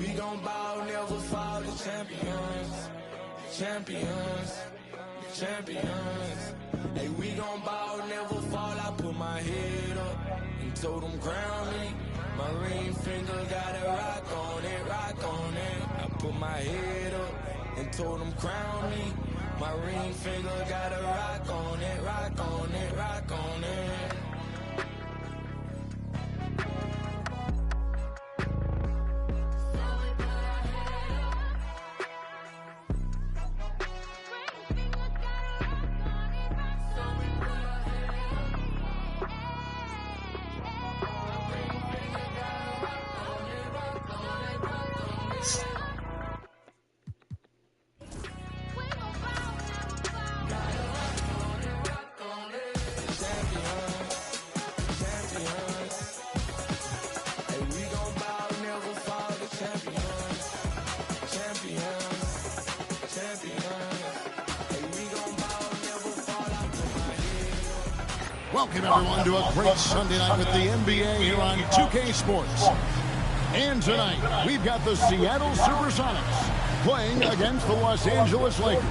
We gon' bow, never fall, the champions. Champions. Champions. Hey, we gon' bow, never fall. I put my head up and told them crown me. My ring finger got a rock on it, rock on it. I put my head up and told them crown me. My ring finger got a rock on it, rock on it, rock on it. Welcome, everyone, to a great Sunday night with the NBA here on 2K Sports. And tonight, we've got the Seattle Supersonics playing against the Los Angeles Lakers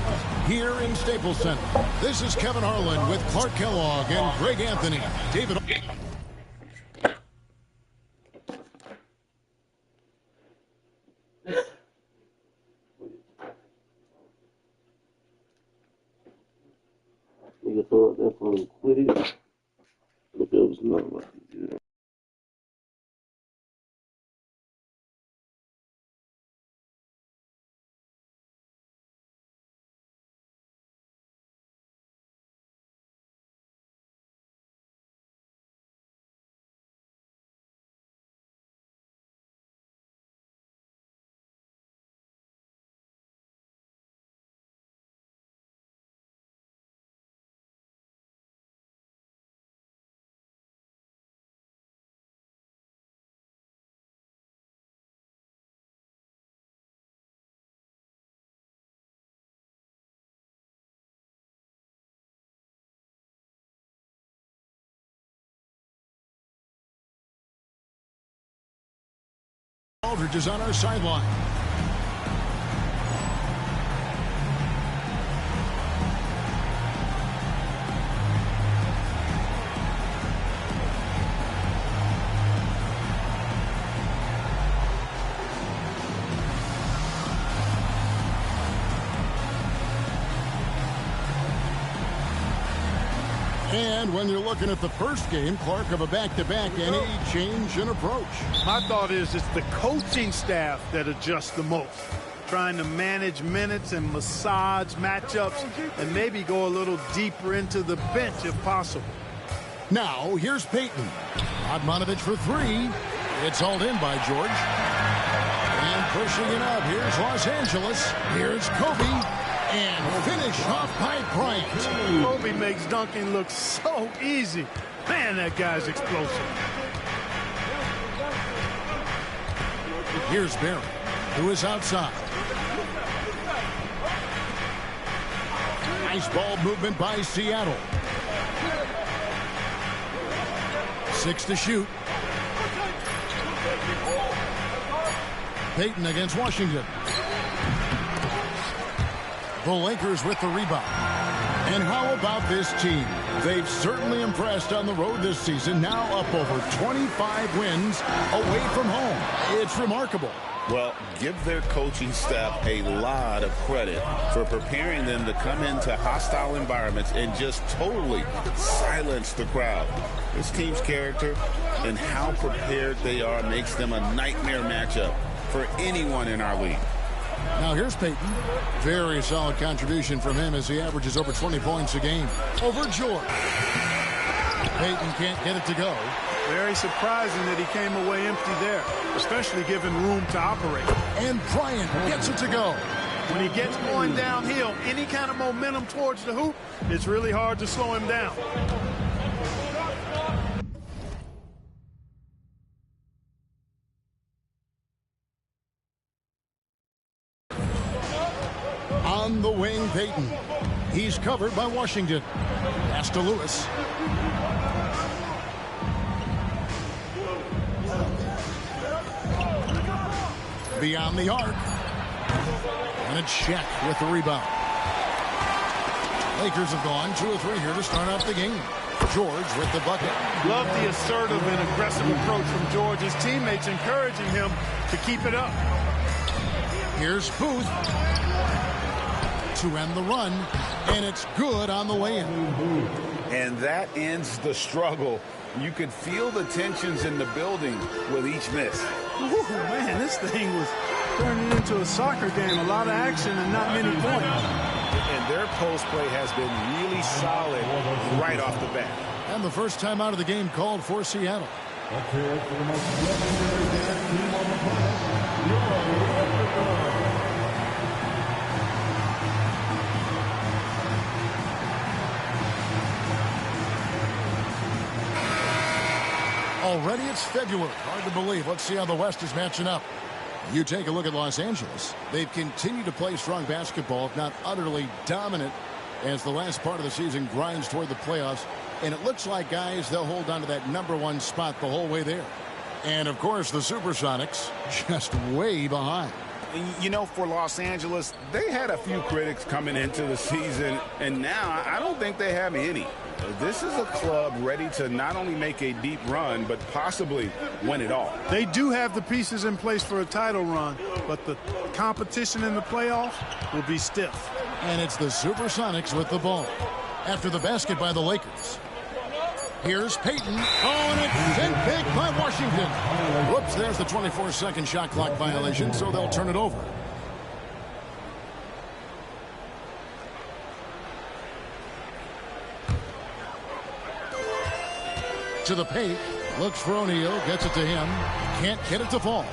here in Staples Center. This is Kevin Harlan with Clark Kellogg and Greg Anthony. David. Nigga thought that phone quit. But that was not like it. Aldridge is on our sideline. And when you're looking at the first game, Clark, of a back-to-back, any change in approach? My thought is it's the coaching staff that adjusts the most, trying to manage minutes and massage matchups and maybe go a little deeper into the bench if possible. Now, here's Payton. Odmanovic for three. It's hauled in by George. And pushing it up. Here's Los Angeles. Here's Kobe. And finish off by Bryant. Kobe makes dunking look so easy. Man, that guy's explosive. Here's Barry, who is outside. Nice ball movement by Seattle. 6 to shoot. Payton against Washington. The Lakers with the rebound. And how about this team? They've certainly impressed on the road this season, now up over 25 wins away from home. It's remarkable. Well, give their coaching staff a lot of credit for preparing them to come into hostile environments and just totally silence the crowd. This team's character and how prepared they are makes them a nightmare matchup for anyone in our league. Now here's Payton. Very solid contribution from him as he averages over 20 points a game. Over George. Payton can't get it to go. Very surprising that he came away empty there, especially given room to operate. And Bryant gets it to go. When he gets going downhill, any kind of momentum towards the hoop, it's really hard to slow him down. On the wing, Payton. He's covered by Washington. Pass to Lewis. Beyond the arc. And it's Shaq with the rebound. Lakers have gone 2 of 3 here to start out the game. George with the bucket. Love the assertive and aggressive approach from George. His teammates encouraging him to keep it up. Here's Booth to end the run, and it's good on the way in. And that ends the struggle. You could feel the tensions in the building with each miss. Ooh, man, this thing was turning into a soccer game. A lot of action and not many points. And their post play has been really solid right off the bat. And the first time out of the game called for Seattle. Already it's February. Hard to believe. Let's see how the West is matching up. You take a look at Los Angeles. They've continued to play strong basketball, if not utterly dominant, as the last part of the season grinds toward the playoffs. And it looks like, guys, they'll hold on to that #1 spot the whole way there. And, of course, the Supersonics just way behind. You know, for Los Angeles, they had a few critics coming into the season, and now I don't think they have any. This is a club ready to not only make a deep run, but possibly win it all. They do have the pieces in place for a title run, but the competition in the playoffs will be stiff. And it's the Supersonics with the ball. After the basket by the Lakers. Here's Payton. Oh, and it's sent back by Washington. Whoops, there's the 24-second shot clock violation, so they'll turn it over. To the paint. Looks for O'Neal. Gets it to him. Can't get it to fall.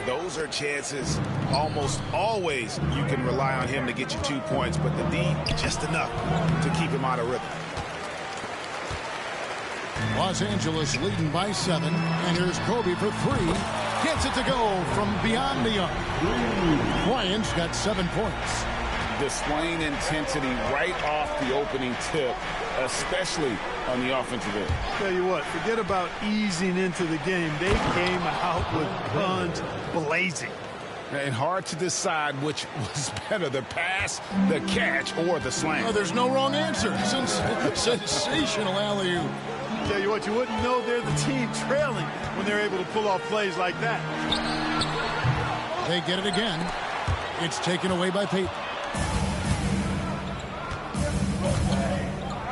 Those are chances almost always you can rely on him to get you 2 points, but the D, just enough to keep him out of rhythm. Los Angeles leading by 7. And here's Kobe for 3. Gets it to go from beyond the arc. Bryant's got 7 points. Displaying intensity right off the opening tip, especially on the offensive end. Tell you what, forget about easing into the game. They came out with guns blazing. And hard to decide which was better, the pass, the catch, or the slam. Oh, there's no wrong answer. Sensational alley-oop. Tell you what, you wouldn't know they're the team trailing when they're able to pull off plays like that. They get it again. It's taken away by Payton.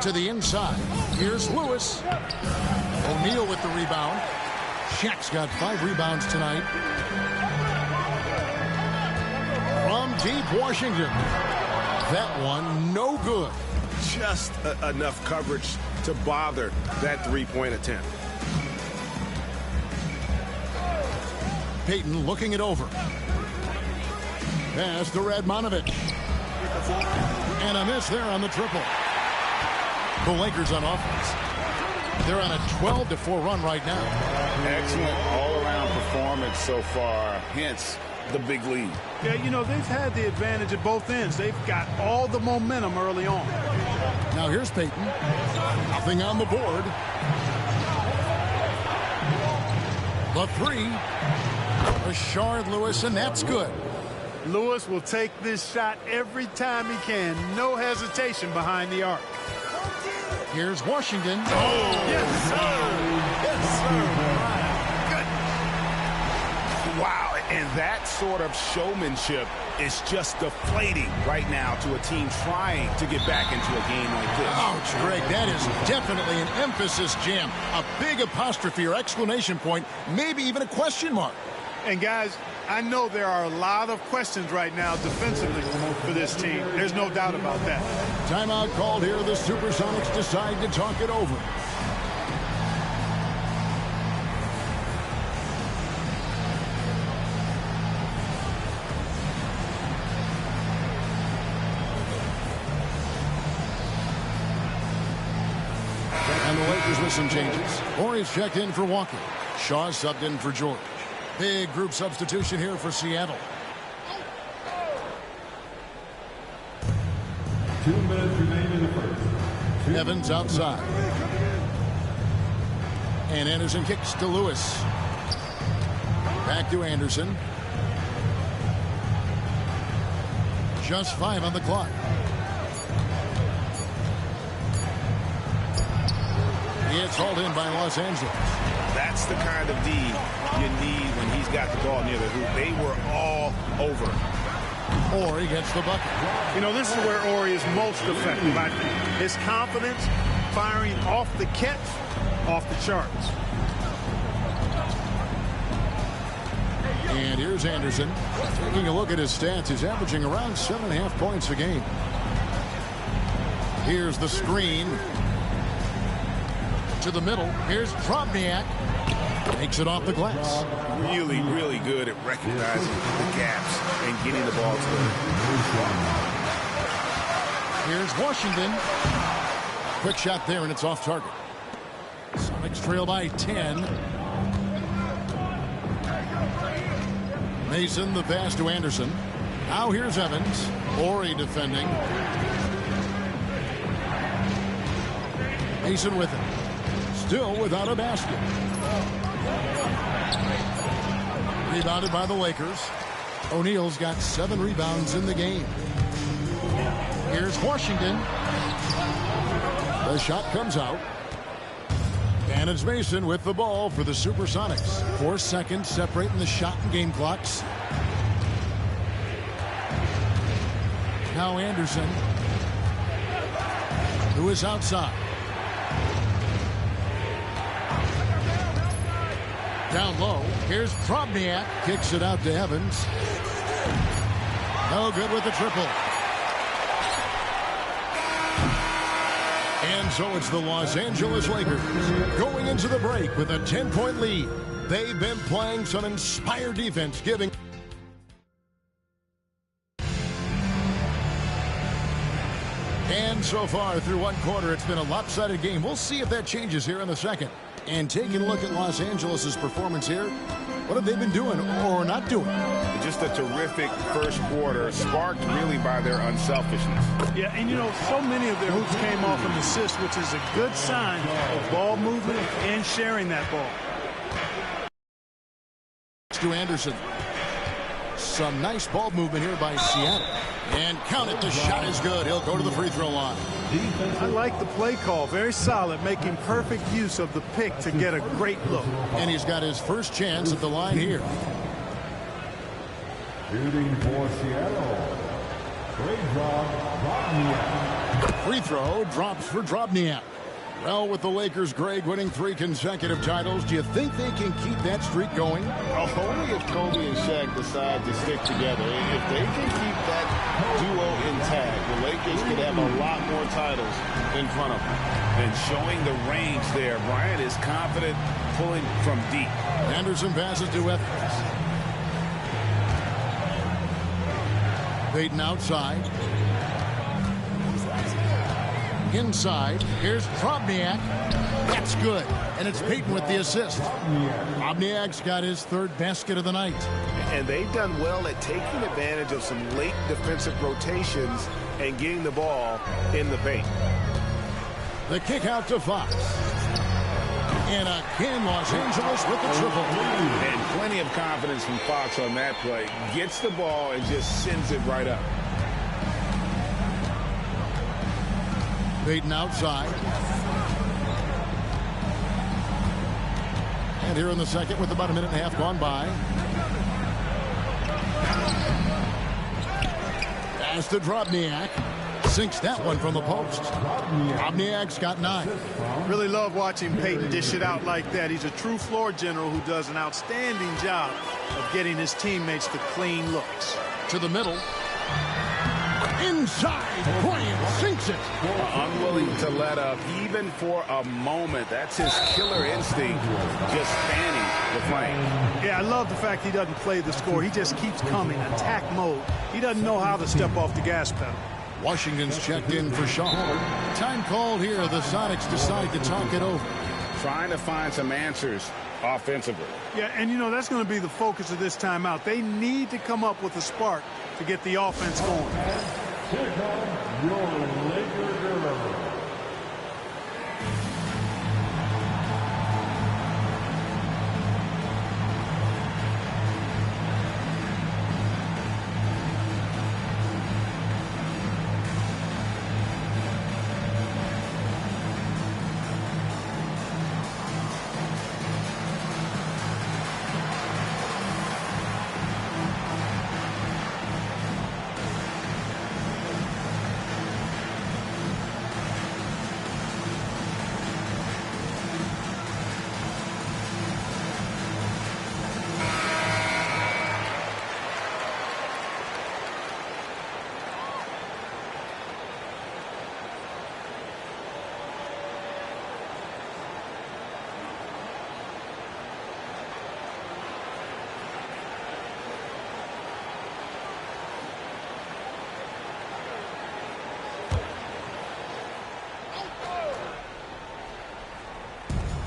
To the inside. Here's Lewis. O'Neal with the rebound. Shaq's got 5 rebounds tonight. From deep Washington. That one no good. Just enough coverage to bother that three-point attempt. Payton looking it over. Pass to Radmanovic. And a miss there on the triple. The Lakers on offense. They're on a 12-4 run right now. Excellent all-around performance so far, hence the big lead. Yeah, you know, they've had the advantage at both ends. They've got all the momentum early on. Now here's Payton. Nothing on the board. The 3. Rashard Lewis, and that's good. Lewis will take this shot every time he can. No hesitation behind the arc. Here's Washington. Oh, yes, sir. Yes, sir. My Wow, and that sort of showmanship is just deflating right now to a team trying to get back into a game like this. Ouch, Greg, that is definitely an emphasis jam. A big apostrophe or exclamation point, maybe even a question mark. And guys, I know there are a lot of questions right now defensively for this team. There's no doubt about that. Timeout called here. The Supersonics decide to talk it over. And the Lakers with some changes. Horry's checked in for Walker. Shaw subbed in for George. Big group substitution here for Seattle. 2 minutes remaining in the first. Evans outside. And Anderson kicks to Lewis. Back to Anderson. Just 5 on the clock. It's hauled in by Los Angeles. That's the kind of D you need when he's got the ball near the hoop. They were all over him. Ori gets the bucket. You know, this is where Ori is most effective, I think. His confidence, firing off the catch, off the charts. And here's Anderson. Taking a look at his stats, he's averaging around 7.5 points a game. Here's the screen. To the middle. Here's Drobniak. Takes it off the glass. Really, really good at recognizing the gaps and getting the ball to him. Here's Washington. Quick shot there, and it's off target. Sonics trail by 10. Mason, the pass to Anderson. Now here's Evans. Ori defending. Mason with it. Still without a basket. Rebounded by the Lakers. O'Neal's got 7 rebounds in the game. Here's Washington. The shot comes out. And it's Mason with the ball for the Supersonics. 4 seconds separating the shot and game clocks. Now Anderson, who is outside. Down low. Here's Drobniak. Kicks it out to Evans. No good with the triple. And so it's the Los Angeles Lakers going into the break with a 10-point lead. They've been playing some inspired defense, giving. And so far through one quarter, it's been a lopsided game. We'll see if that changes here in the second. And taking a look at Los Angeles' performance here, what have they been doing or not doing? Just a terrific first quarter, sparked really by their unselfishness. Yeah, and you know, so many of their hoops came off an assist, which is a good sign of ball movement and sharing that ball. To Anderson. Some nice ball movement here by Seattle. And count it, the shot is good. He'll go to the free throw line. I like the play call. Very solid, making perfect use of the pick to get a great look. And he's got his first chance at the line here. Shooting for Seattle. Free throw drops for Drobniak. Well, with the Lakers, Greg, winning 3 consecutive titles, do you think they can keep that streak going? Only if Kobe and Shaq decide to stick together. If they can keep that duo intact, the Lakers could have a lot more titles in front of them. And showing the range there, Bryant is confident pulling from deep. Anderson passes to Evans. Payton outside. Inside, here's Drobniak. That's good, and it's Payton with the assist. Drobniak's got his 3rd basket of the night. And they've done well at taking advantage of some late defensive rotations and getting the ball in the paint. The kick out to Fox. And again, Los Angeles with the triple. And plenty of confidence from Fox on that play. Gets the ball and just sends it right up. Payton outside. And here in the second with about a minute and a half gone by. Pass to Drobniak. Sinks that one from the post. Drobniak's got 9. Really love watching Payton dish it out like that. He's a true floor general who does an outstanding job of getting his teammates to clean looks. To the middle. Inside, Bryant sinks it. Unwilling to let up even for a moment. That's his killer instinct, just fanning the flame. Yeah, I love the fact he doesn't play the score. He just keeps coming, attack mode. He doesn't know how to step off the gas pedal. Washington's checked in for Shaw. Time called here. The Sonics decide to talk it over. Trying to find some answers offensively. Yeah, and you know, that's going to be the focus of this timeout. They need to come up with a spark to get the offense going. Here comes your Laker delivery.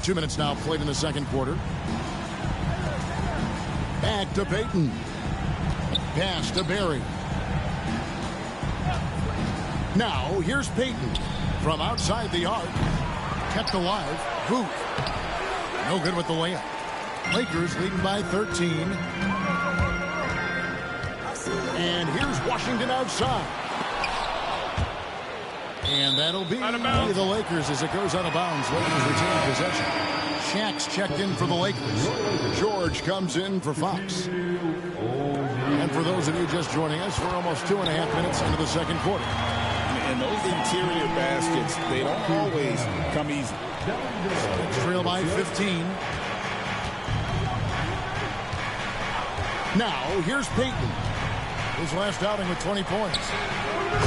2 minutes now played in the second quarter. Back to Payton. Pass to Barry. Now, here's Payton. From outside the arc. Kept alive. Booth. No good with the layup. Lakers leading by 13. And here's Washington outside. And that'll be the Lakers as it goes out of bounds. Lakers retain possession. Shaq's checked in for the Lakers. George comes in for Fox. And for those of you just joining us, we're almost 2.5 minutes into the second quarter. And those interior baskets, they don't always come easy. Trail by 15. Now, here's Payton. His last outing with 20 points.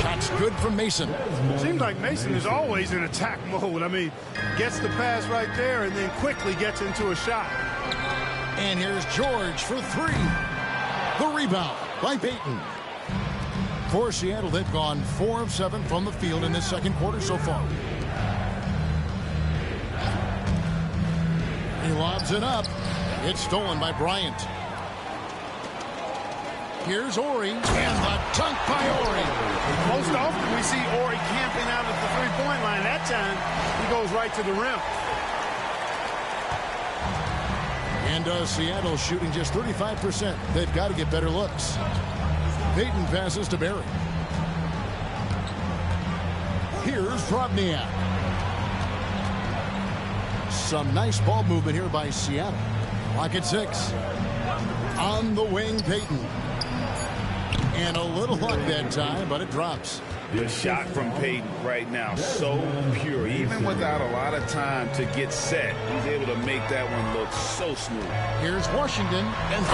Shot's good from Mason. Seems like Mason is always in attack mode. I mean, gets the pass right there and then quickly gets into a shot. And here's George for three. The rebound by Payton. For Seattle, they've gone 4 of 7 from the field in this second quarter so far. He lobs it up. It's stolen by Bryant. Here's Ori, and the dunk by Ori. Most often we see Ori camping out at the three-point line. That time, he goes right to the rim. And Seattle shooting just 35%. They've got to get better looks. Payton passes to Barry. Here's Drobniak. Some nice ball movement here by Seattle. Clock at 6. On the wing, Payton. And a little luck that time, but it drops. The shot from Payton right now, so pure. Even without a lot of time to get set, he's able to make that one look so smooth. Here's Washington, and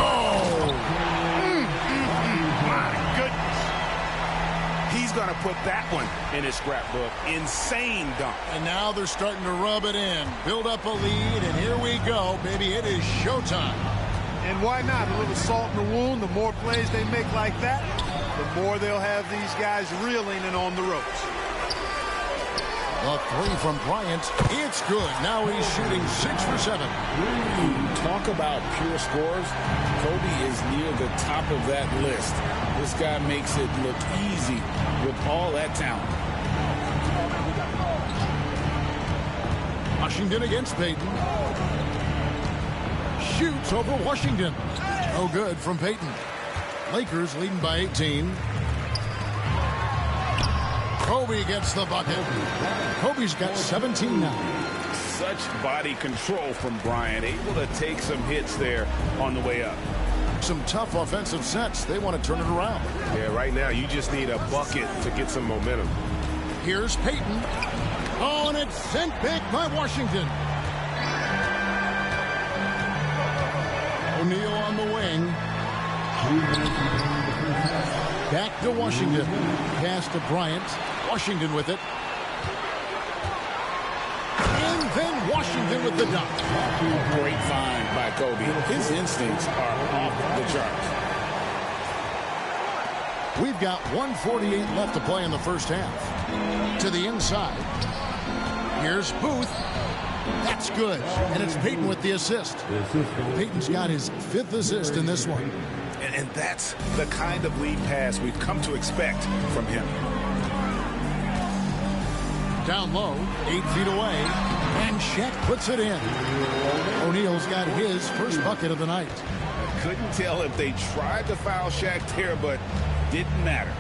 My goodness. He's going to put that one in his scrapbook. Insane dunk. And now they're starting to rub it in. Build up a lead, and here we go, baby. It is showtime. And why not? A little salt in the wound. The more plays they make like that, the more they'll have these guys reeling and on the ropes. A three from Bryant. It's good. Now he's shooting 6 for 7. Talk about pure scores. Kobe is near the top of that list. This guy makes it look easy with all that talent. Washington against Payton. Shoots over Washington. No good from Payton. Lakers leading by 18. Kobe gets the bucket. Kobe's got 17 now. Such body control from Bryant. Able to take some hits there on the way up. Some tough offensive sets. They want to turn it around. Yeah, right now you just need a bucket to get some momentum. Here's Payton. Oh, and it's sent back by Washington. O'Neal on the wing. Back to Washington. Pass to Bryant. Washington with it. And then Washington with the dunk. Great find by Kobe. His instincts are off the charts. We've got 1:48 left to play in the first half. To the inside. Here's Booth. That's good. And it's Payton with the assist. Payton's got his 5th assist in this one. And that's the kind of lead pass we've come to expect from him. Down low, 8 feet away, and Shaq puts it in. O'Neal's got his first bucket of the night. Couldn't tell if they tried to foul Shaq there, but didn't matter.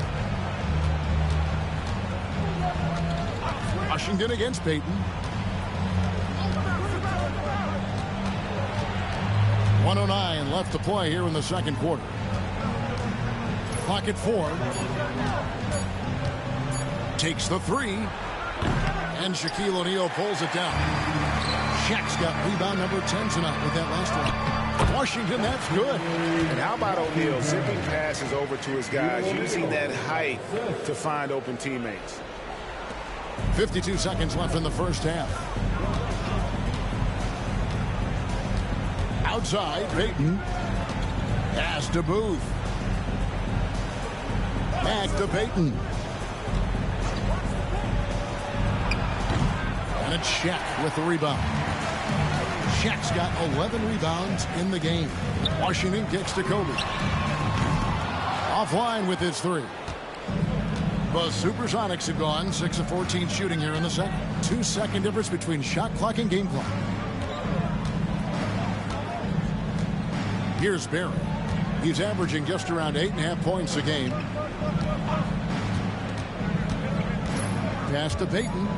Washington against Payton. 1:09 left to play here in the second quarter. Clock at 4. Takes the 3. And Shaquille O'Neal pulls it down. Shaq's got rebound number 10 tonight with that last one. Washington, that's good. And how about O'Neal zipping passes over to his guys, using that height to find open teammates. 52 seconds left in the first half. Outside, Payton. Pass to Booth. Back to Payton. And it's Shaq with the rebound. Shaq's got 11 rebounds in the game. Washington kicks to Kobe. Offline with his three. The Supersonics have gone 6 of 14 shooting here in the second. 2-second difference between shot clock and game clock. Here's Barry. He's averaging just around 8.5 points a game. Pass to Payton.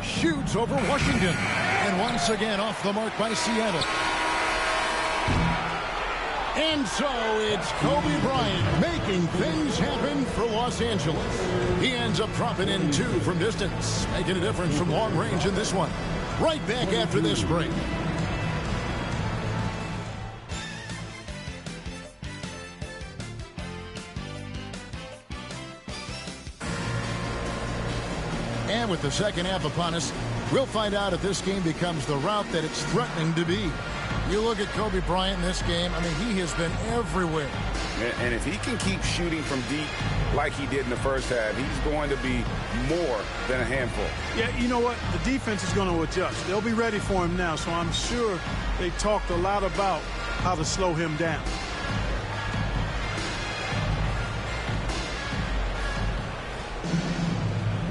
Shoots over Washington. And once again off the mark by Seattle. And so it's Kobe Bryant making things happen for Los Angeles. He ends up dropping in 2 from distance, making a difference from long range in this one. Right back after this break. And with the second half upon us, we'll find out if this game becomes the route that it's threatening to be. You look at Kobe Bryant in this game, I mean, he has been everywhere. And if he can keep shooting from deep like he did in the first half, he's going to be more than a handful. Yeah, you know what? The defense is going to adjust. They'll be ready for him now, so I'm sure they talked a lot about how to slow him down.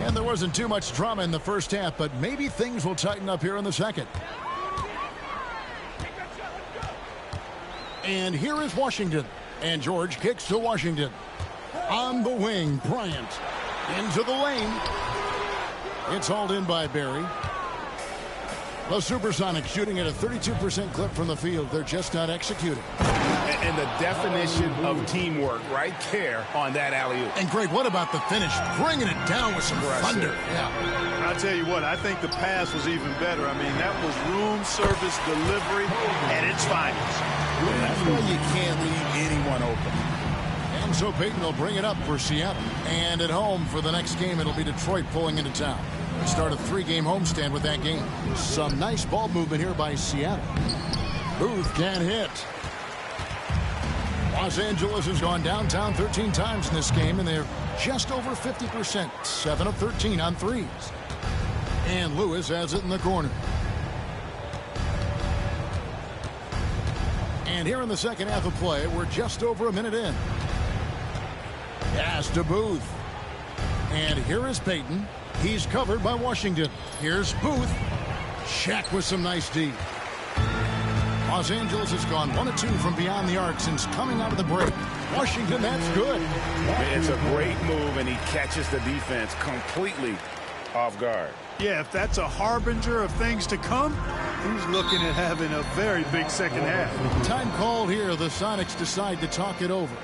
And there wasn't too much drama in the first half, but maybe things will tighten up here in the second. And here is Washington. And George kicks to Washington. On the wing, Bryant. Into the lane. It's hauled in by Barry. The Supersonics shooting at a 32% clip from the field. They're just not executing. And the definition of teamwork right there on that alley-oop. And Greg, what about the finish? Bringing it down with some thunder. Yeah. I'll tell you what, I think the pass was even better. I mean, that was room service delivery at its finest. That's why you can't leave anyone open. And so Payton will bring it up for Seattle. And at home for the next game, it'll be Detroit pulling into town. Start a 3-game homestand with that game. Some nice ball movement here by Seattle. Booth can't hit. Los Angeles has gone downtown 13 times in this game, and they're just over 50%. 7 of 13 on threes. And Lewis has it in the corner. And here in the second half of play, we're just over a minute in. Pass to Booth. And here is Payton. He's covered by Washington. Here's Booth. Shaq with some nice D. Los Angeles has gone 1 of 2 from beyond the arc since coming out of the break. Washington, that's good. It's a great move, and he catches the defense completely off guard. Yeah, if that's a harbinger of things to come, he's looking at having a very big second half. Time called here. The Sonics decide to talk it over.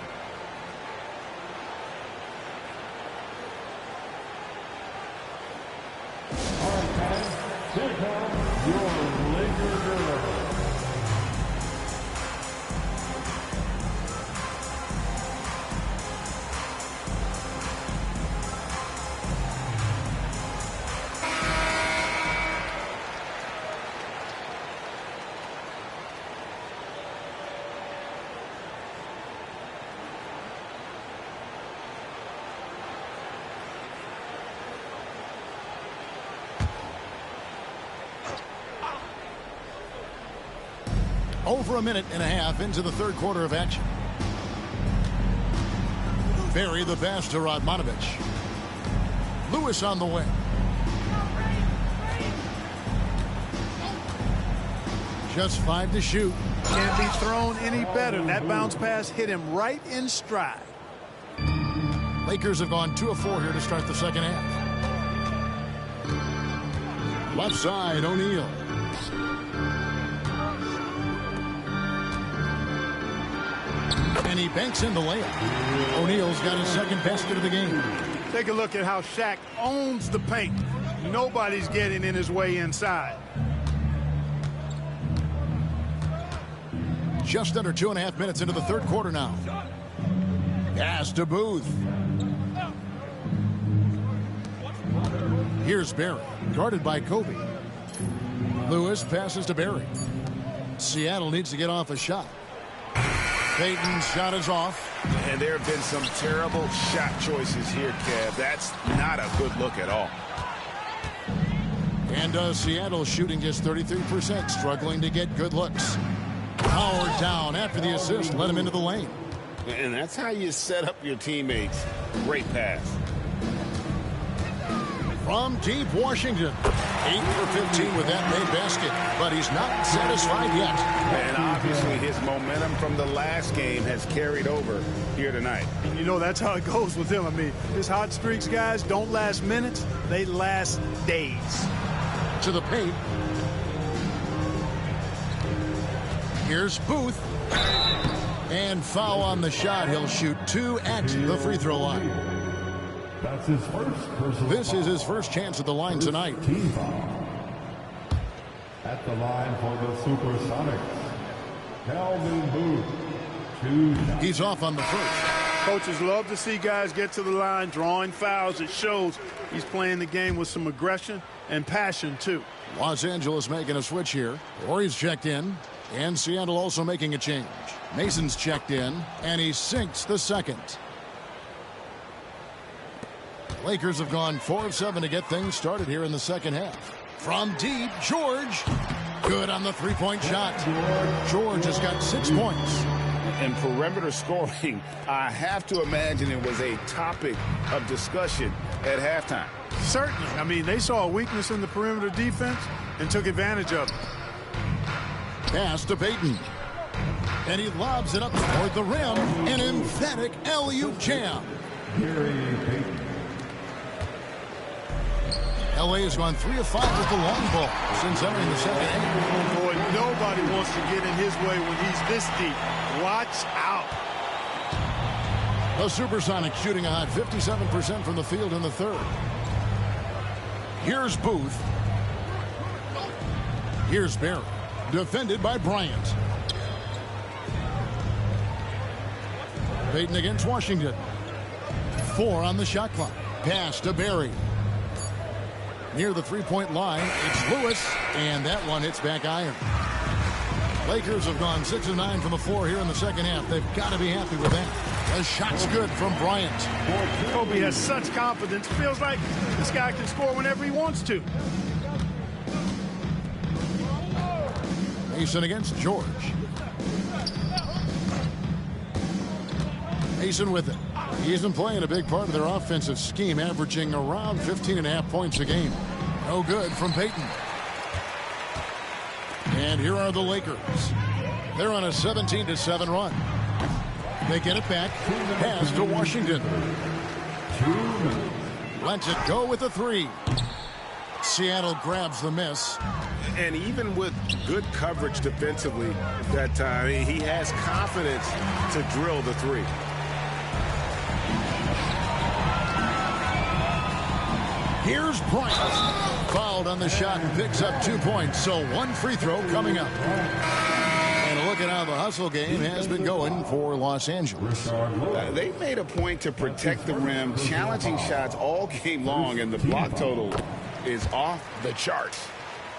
Over a minute and a half into the third quarter of action. Barry the pass to Radmanovich. Lewis on the wing. Just 5 to shoot. Can't be thrown any better. That bounce pass hit him right in stride. Lakers have gone 2 of 4 here to start the second half. Left side, O'Neal. And he banks in the layup. O'Neal's got his second basket of the game. Take a look at how Shaq owns the paint. Nobody's getting in his way inside. Just under 2.5 minutes into the third quarter now. Pass to Booth. Here's Barry, guarded by Kobe. Lewis passes to Barry. Seattle needs to get off a shot. Payton's shot is off. And there have been some terrible shot choices here, Kev. That's not a good look at all. And Seattle shooting just 33%, struggling to get good looks. Powered down after the assist, let him into the lane. And that's how you set up your teammates. Great pass. From deep Washington, 8 for 15 with that made basket, but he's not satisfied yet. And obviously his momentum from the last game has carried over here tonight. You know, that's how it goes with him. I mean, his hot streaks, guys, don't last minutes. They last days. To the paint. Here's Booth. And foul on the shot. He'll shoot 2 at the free throw line. That's his first personal This foul. is his first chance at the line tonight. Team foul. At the line for the Supersonics, Calvin Booth. 2 shots. He's off on the first. Coaches love to see guys get to the line, drawing fouls. It shows he's playing the game with some aggression and passion, too. Los Angeles making a switch here. Horry's checked in. And Seattle also making a change. Mason's checked in. And he sinks the second. Lakers have gone 4 of 7 to get things started here in the second half. From deep, George. Good on the three-point shot. George has got 6 points. And perimeter scoring, I have to imagine it was a topic of discussion at halftime. Certainly. I mean, they saw a weakness in the perimeter defense and took advantage of it. Pass to Payton. And he lobs it up toward the rim. An emphatic alley-oop jam. Gary Payton. LA has gone 3 of 5 with the long ball since entering the second half. Boy, nobody wants to get in his way when he's this deep. Watch out. The Supersonics shooting a hot 57% from the field in the third. Here's Booth. Here's Barry. Defended by Bryant. Payton against Washington. 4 on the shot clock. Pass to Barry. Near the three-point line, it's Lewis, and that one hits back iron. Lakers have gone 6 of 9 from the floor here in the second half. They've got to be happy with that. The shot's good from Bryant. Kobe has such confidence. Feels like this guy can score whenever he wants to. Mason against George. Mason with it. He's been playing a big part of their offensive scheme, averaging around 15.5 points a game. No good from Payton. And here are the Lakers. They're on a 17-7 run. They get it back. Pass to Washington. Lets it go with a 3. Seattle grabs the miss. And even with good coverage defensively that time, he has confidence to drill the 3. Here's Bryant. Fouled on the shot and picks up 2 points. So 1 free throw coming up. And look at how the hustle game has been going for Los Angeles. They made a point to protect the rim, challenging shots all game long, and the block total is off the charts.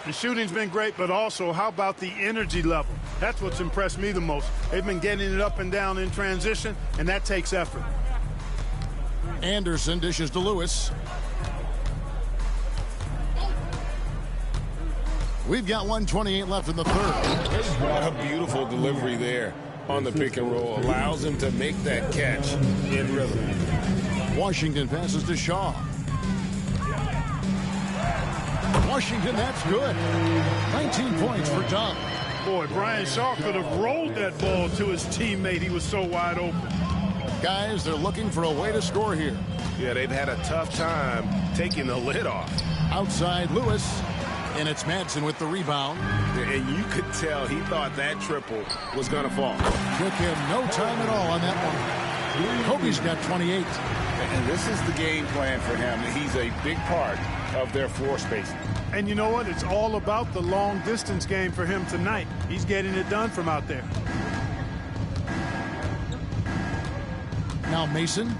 The shooting's been great, but also how about the energy level? That's what's impressed me the most. They've been getting it up and down in transition, and that takes effort. Anderson dishes to Lewis. We've got 1:28 left in the third. What a beautiful delivery there on the pick and roll. Allows him to make that catch in rhythm. Washington passes to Shaw. Washington, that's good. 19 points for Doug. Boy, Brian Shaw could have rolled that ball to his teammate. He was so wide open. Guys, they're looking for a way to score here. Yeah, they've had a tough time taking the lid off. Outside Lewis. And it's Madsen with the rebound. And you could tell he thought that triple was going to fall. Took him no time at all on that one. Kobe's got 28. And this is the game plan for him. He's a big part of their floor spacing. And you know what? It's all about the long distance game for him tonight. He's getting it done from out there. Now Mason.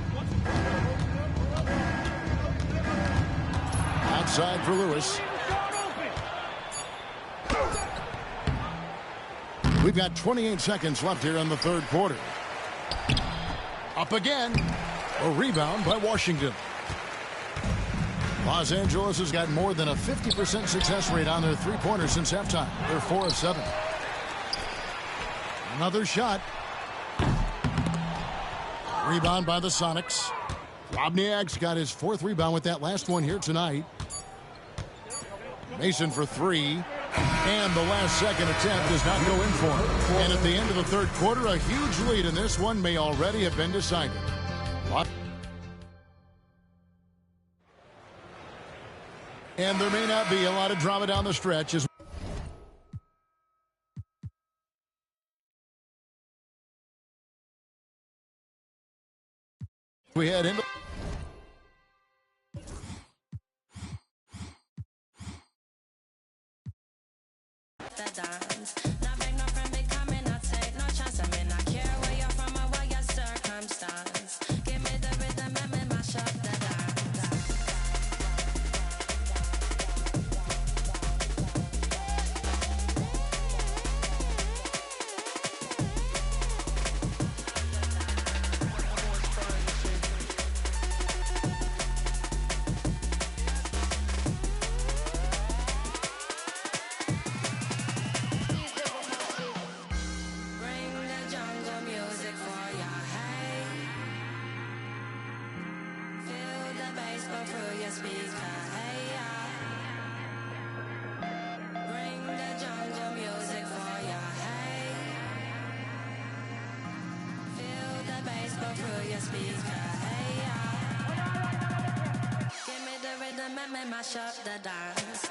Outside for Lewis. We've got 28 seconds left here in the third quarter. Up again. A rebound by Washington. Los Angeles has got more than a 50% success rate on their three-pointers since halftime. They're 4 of 7. Another shot. Rebound by the Sonics. Wozniak's got his 4th rebound with that last one here tonight. Mason for 3. And the last second attempt does not go in for him. And at the end of the third quarter, a huge lead in this one may already have been decided. And there may not be a lot of drama down the stretch as we head into mash up the dance.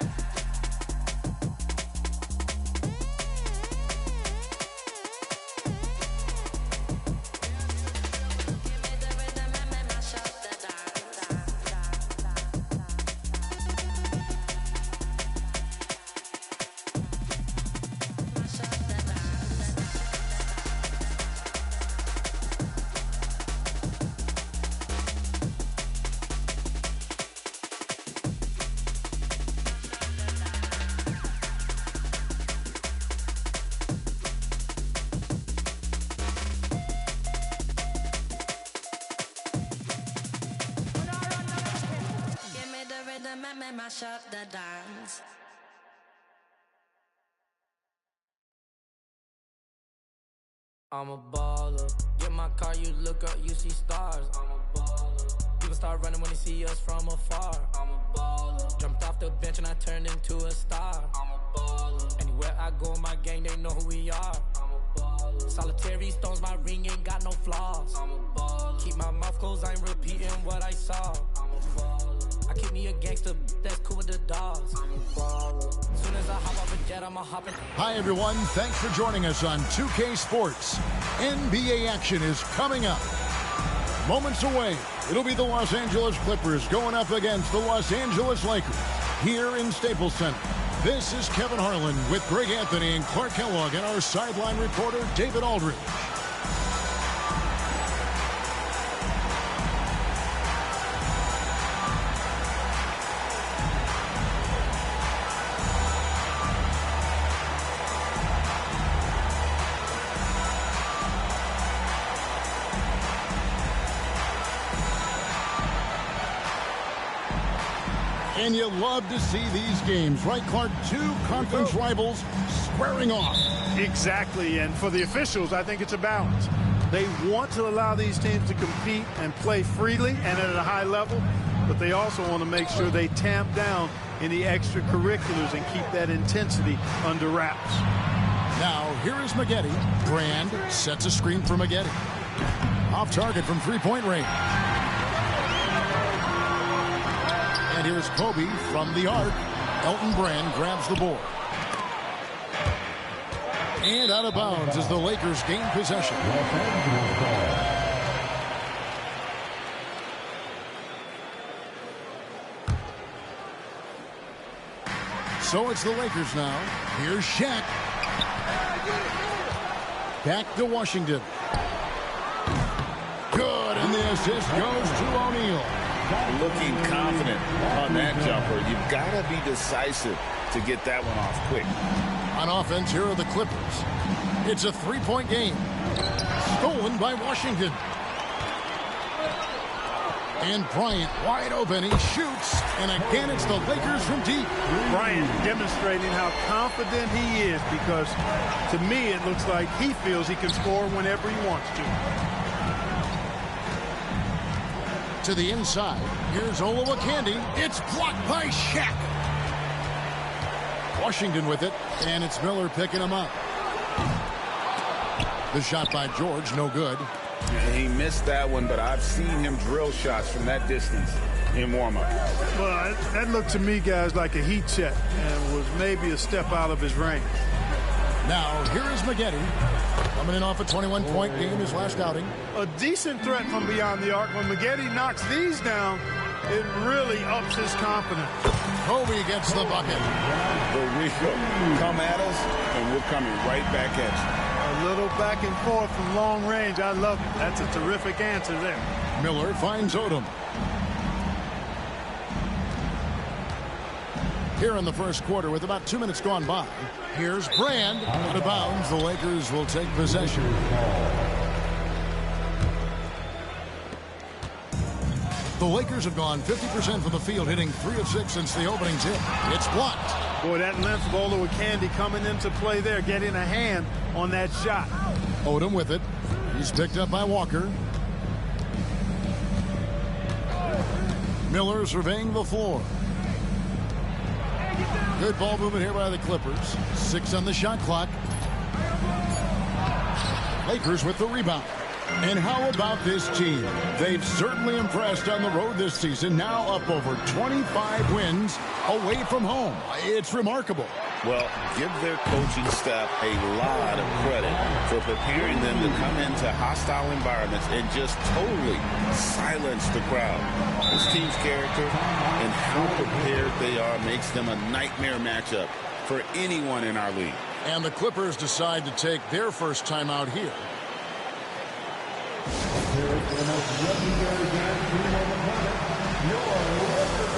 Mash up the dance. I'm a baller. Get my car, you look up, you see stars. I'm a baller. People start running when they see us from afar. I'm a baller. Jumped off the bench and I turned into a star. I'm a baller. Anywhere I go in my gang, they know who we are. I'm a baller. Solitary stones, my ring ain't got no flaws. I'm a baller. Keep my mouth closed, I ain't repeating what I saw. I'm a baller. I keep me a gangster that's cool with the dogs. I'm a baller. Soon as I hop off a jet, I'ma hop in. Hi, everyone. Thanks for joining us on 2K Sports. NBA action is coming up. Moments away, it'll be the Los Angeles Clippers going up against the Los Angeles Lakers here in Staples Center. This is Kevin Harlan with Greg Anthony and Clark Kellogg and our sideline reporter, David Aldridge. And you love to see these games, right, Clark? Two conference rivals squaring off. Exactly, and for the officials, I think it's a balance. They want to allow these teams to compete and play freely and at a high level, but they also want to make sure they tamp down any extracurriculars and keep that intensity under wraps. Now, here is Maggette. Brand sets a screen for Maggette. Off target from three-point range. And here's Kobe from the arc. Elton Brand grabs the board. And out of bounds as the Lakers gain possession. So it's the Lakers now. Here's Shaq. Back to Washington. Good, and the assist goes to O'Neal. Looking confident on that jumper. You've got to be decisive to get that one off quick. On offense, here are the Clippers. It's a three-point game. Stolen by Washington. And Bryant wide open. He shoots. And again, it's the Lakers from deep. Bryant demonstrating how confident he is, because to me it looks like he feels he can score whenever he wants to. To the inside. Here's Olowokandi. It's blocked by Shaq. Washington with it. And it's Miller picking him up. The shot by George, no good. He missed that one, but I've seen him drill shots from that distance in warm-up. Well, that looked to me, guys, like a heat check and was maybe a step out of his range. Now, here is Maggette. Coming in off a 21-point game his last outing. A decent threat from beyond the arc. When Maggette knocks these down, it really ups his confidence. Kobe gets the bucket. Here we go. Come at us, and we're coming right back at you. A little back and forth from long range. I love it. That's a terrific answer there. Miller finds Odom. Here in the first quarter with about 2 minutes gone by. Here's Brand. Out of bounds. The Lakers will take possession. The Lakers have gone 50% from the field, hitting 3 of 6 since the opening tip. It's blocked. Boy, that length of Olowokandi coming into play there, getting a hand on that shot. Odom with it. He's picked up by Walker. Miller surveying the floor. Good ball movement here by the Clippers. 6 on the shot clock. Lakers with the rebound. And how about this team? They've certainly impressed on the road this season. Now up over 25 wins away from home. It's remarkable. Well, give their coaching staff a lot of credit for preparing them to come into hostile environments and just totally silence the crowd. This team's character and how prepared they are makes them a nightmare matchup for anyone in our league. And the decide to take their first time out here. Here is the most legendary dance team on the planet, your Lakers.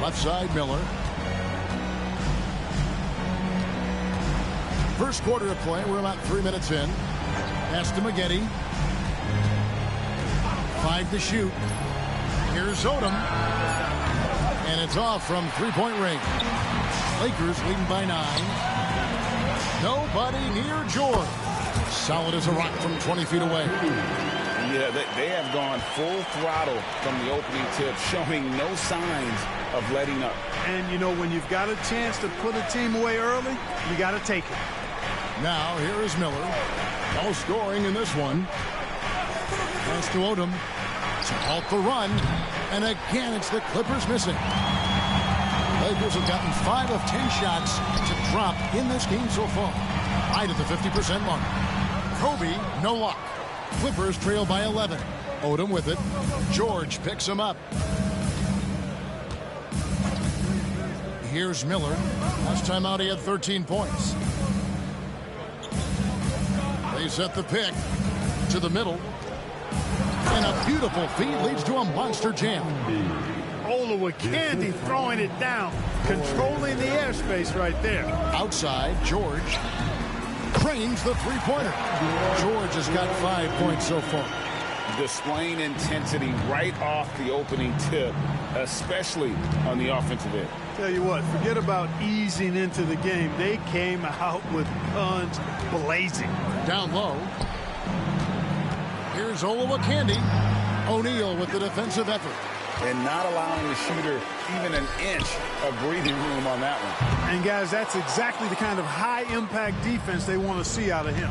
Left side, Miller. First quarter of play. We're about 3 minutes in. Pass to Maggette. 5 to shoot. Here's Odom. And it's off from three-point range. Lakers leading by 9. Nobody near George. Solid as a rock from 20 feet away. Yeah, they have gone full throttle from the opening tip, showing no signs of letting up. And, you know, when you've got a chance to put a team away early, you got to take it. Now, here is Miller. No scoring in this one. Pass to Odom to halt the run. And again, it's the Clippers missing. Lakers have gotten 5 of 10 shots to drop in this game so far. Right at the 50% mark. Kobe, no luck. Clippers trail by 11. Odom with it. George picks him up. Here's Miller. Last time out, he had 13 points. They set the pick to the middle. And a beautiful feed leads to a monster jam. Olowokandi throwing it down, controlling the airspace right there. Outside, George cranes the three-pointer. George has got 5 points so far. Displaying intensity right off the opening tip, especially on the offensive end. Tell you what, forget about easing into the game. They came out with guns blazing. Down low. Here's Olowokandi. O'Neal with the defensive effort. And not allowing the shooter even an inch of breathing room on that one. And, guys, that's exactly the kind of high-impact defense they want to see out of him.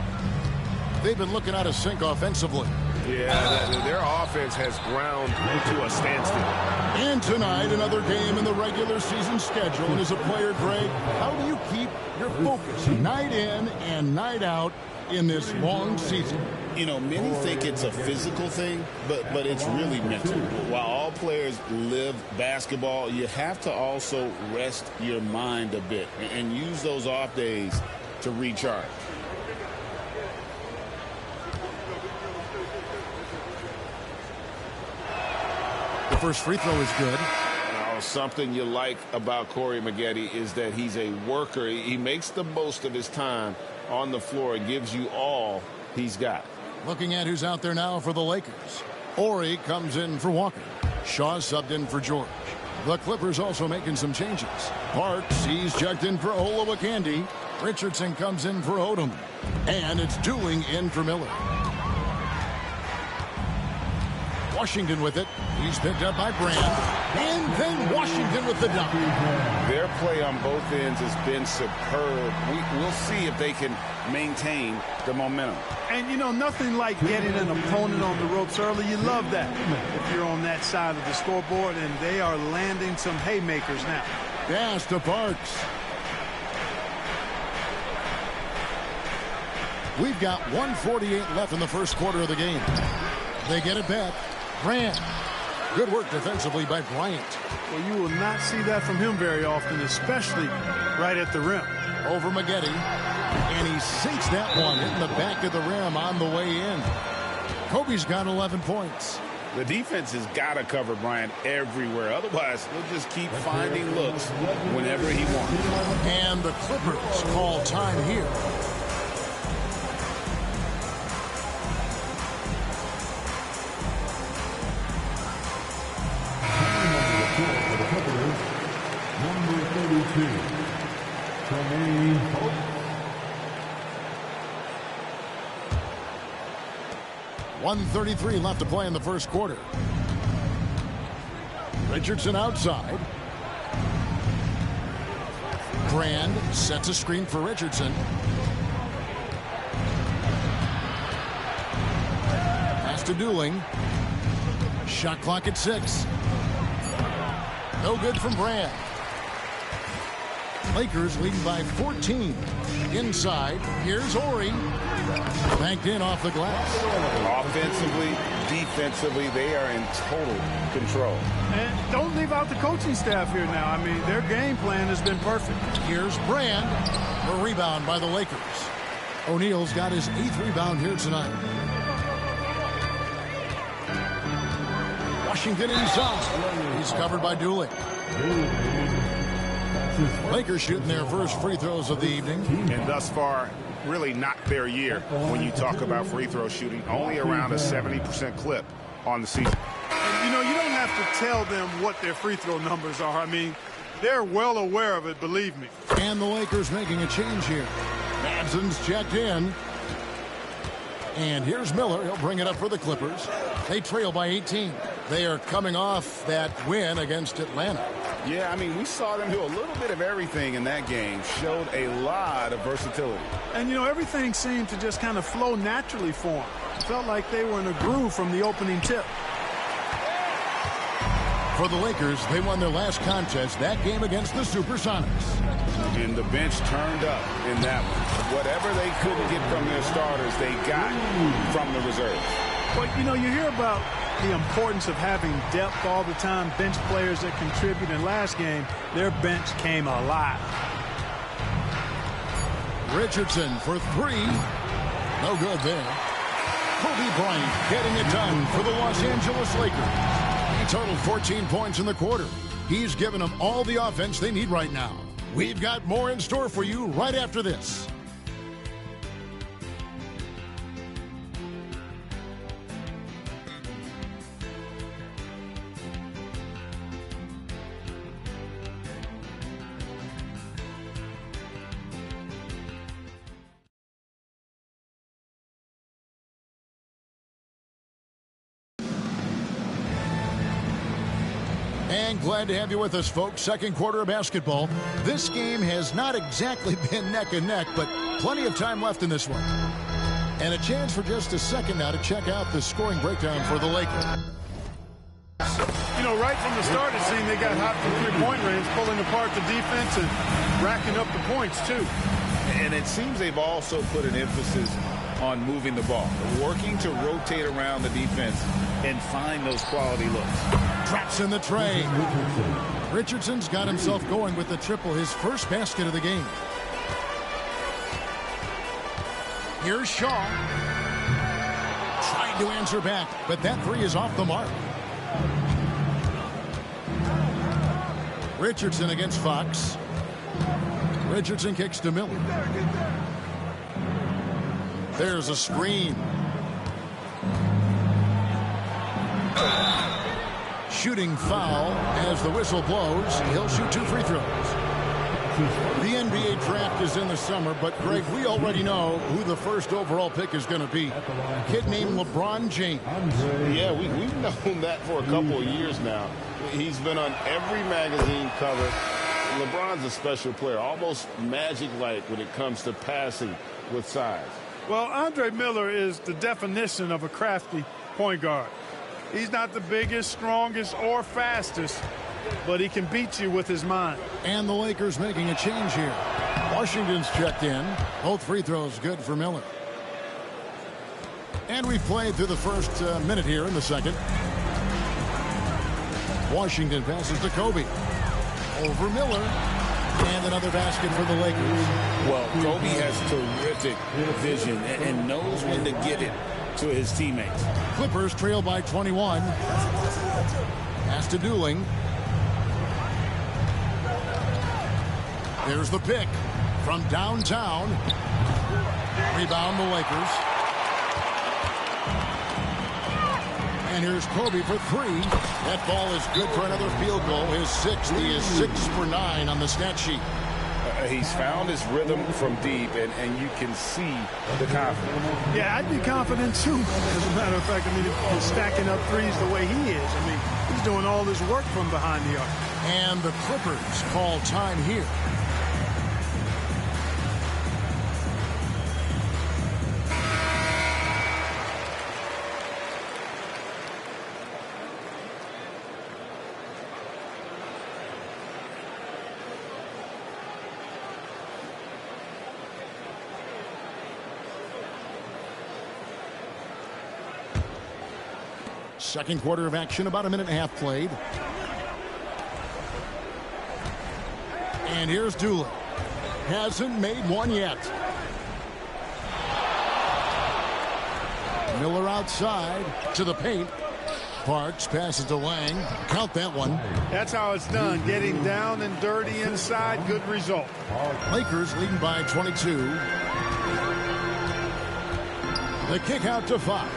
They've been looking out of sync offensively. Yeah, their offense has ground to a standstill. And tonight, another game in the regular season schedule. And as a player, Greg, how do you keep your focus night in and night out in this long season? You know, many think it's a physical thing, but it's really mental. While all players live basketball, you have to also rest your mind a bit and use those off days to recharge. The first free throw is good. Something you like about Corey Maggette is that he's a worker. He makes the most of his time on the floor. It gives you all he's got. Looking at who's out there now for the Lakers. Ori comes in for Walker. Shaw subbed in for George. The Clippers also making some changes. Parks, he's checked in for Olowokandi. Richardson comes in for Odom. And it's Dooling in for Miller. Washington with it. He's picked up by Brand. And then Washington with the dunk. Their play on both ends has been superb. We'll see if they can maintain the momentum. And, you know, nothing like getting an opponent on the ropes early. You love that if you're on that side of the scoreboard, and they are landing some haymakers now. Pass to Parks. We've got 1:48 left in the first quarter of the game. They get it back. Brand. Good work defensively by Bryant. Well, you will not see that from him very often, especially right at the rim. Over Maggette. And he sinks that one in the back of the rim on the way in. Kobe's got 11 points. The defense has got to cover Bryant everywhere. Otherwise, he'll just keep finding looks whenever he wants. And the Clippers call time here. Number 32, Tremaine Hope. .133 left to play in the first quarter. Richardson outside. Brand sets a screen for Richardson. Pass to Dooling. Shot clock at 6. No good from Brand. Lakers leading by 14. Inside, here's Ori. Banked in off the glass. Offensively, defensively, they are in total control. And don't leave out the coaching staff here now. I mean, their game plan has been perfect. Here's Brand. A rebound by the Lakers. O'Neal's got his 8th rebound here tonight. Washington inside. He's covered by Dooling. Lakers shooting their first free throws of the evening. And thus far, really not their year when you talk about free throw shooting. Only around a 70% clip on the season. And, you know, you don't have to tell them what their free throw numbers are. I mean, they're well aware of it, believe me. And the Lakers making a change here. Madsen's checked in. And here's Miller. He'll bring it up for the Clippers. They trail by 18. They are coming off that win against Atlanta. Yeah, I mean, we saw them do a little bit of everything in that game. Showed a lot of versatility. And, you know, everything seemed to just kind of flow naturally for them. Felt like they were in a groove from the opening tip. For the Lakers, they won their last contest, that game against the Supersonics. And the bench turned up in that one. Whatever they couldn't get from their starters, they got from the reserves. But, you know, you hear about the importance of having depth all the time, bench players that contribute. In last game, their bench came alive. Richardson for 3. No good there. Kobe Bryant getting it done for the Los Angeles Lakers. He totaled 14 points in the quarter. He's given them all the offense they need right now. We've got more in store for you right after this. And glad to have you with us, folks. Second quarter of basketball. This game has not exactly been neck and neck, but plenty of time left in this one. And a chance for just a second now to check out the scoring breakdown for the Lakers. You know, right from the start, it seemed they got hot from three-point range, pulling apart the defense and racking up the points, too. And it seems they've also put an emphasis on moving the ball, working to rotate around the defense and find those quality looks. Traps in the tray. Richardson's got himself going with the triple, his first basket of the game. Here's Shaw. Trying to answer back, but that three is off the mark. Richardson against Fox. Richardson kicks to Miller. There's a screen. Shooting foul as the whistle blows. He'll shoot 2 free throws. The NBA draft is in the summer, but Greg, we already know who the first overall pick is going to be. A kid named LeBron James. Yeah, we've known that for a couple of years now. He's been on every magazine cover. LeBron's a special player, almost magic-like when it comes to passing with size. Well, Andre Miller is the definition of a crafty point guard. He's not the biggest, strongest, or fastest, but he can beat you with his mind. And the Lakers making a change here. Washington's checked in. Both free throws good for Miller. And we've played through the first minute here in the second. Washington passes to Kobe. Over Miller. And another basket for the Lakers. Well, Kobe has terrific vision and knows when to get it to his teammates. Clippers trail by 21. Pass to Dooling. There's the pick from downtown. Rebound the Lakers. And here's Kobe for 3. That ball is good for another field goal. His 6th. He is 6 for 9 on the stat sheet. He's found his rhythm from deep, and you can see the confidence. Yeah, I'd be confident, too. As a matter of fact, I mean, he's stacking up threes the way he is. I mean, he's doing all this work from behind the arc. And the Clippers call time here. Second quarter of action, about a minute and a half played. And here's Doolin. Hasn't made one yet. Miller outside to the paint. Parks passes to Lang. Count that one. That's how it's done. Getting down and dirty inside. Good result. Lakers leading by 22. The kick out to Fox.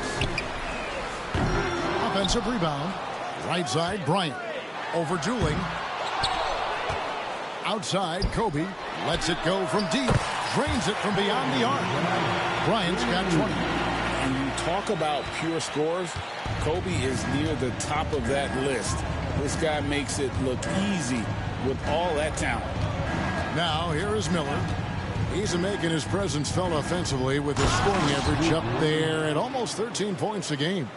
Offensive rebound. Right side, Bryant. Over Dooling. Outside, Kobe. Lets it go from deep. Drains it from beyond the arc. Bryant's got 20. When you talk about pure scores, Kobe is near the top of that list. This guy makes it look easy with all that talent. Now, here is Miller. He's making his presence felt offensively with his scoring average up there at almost 13 points a game.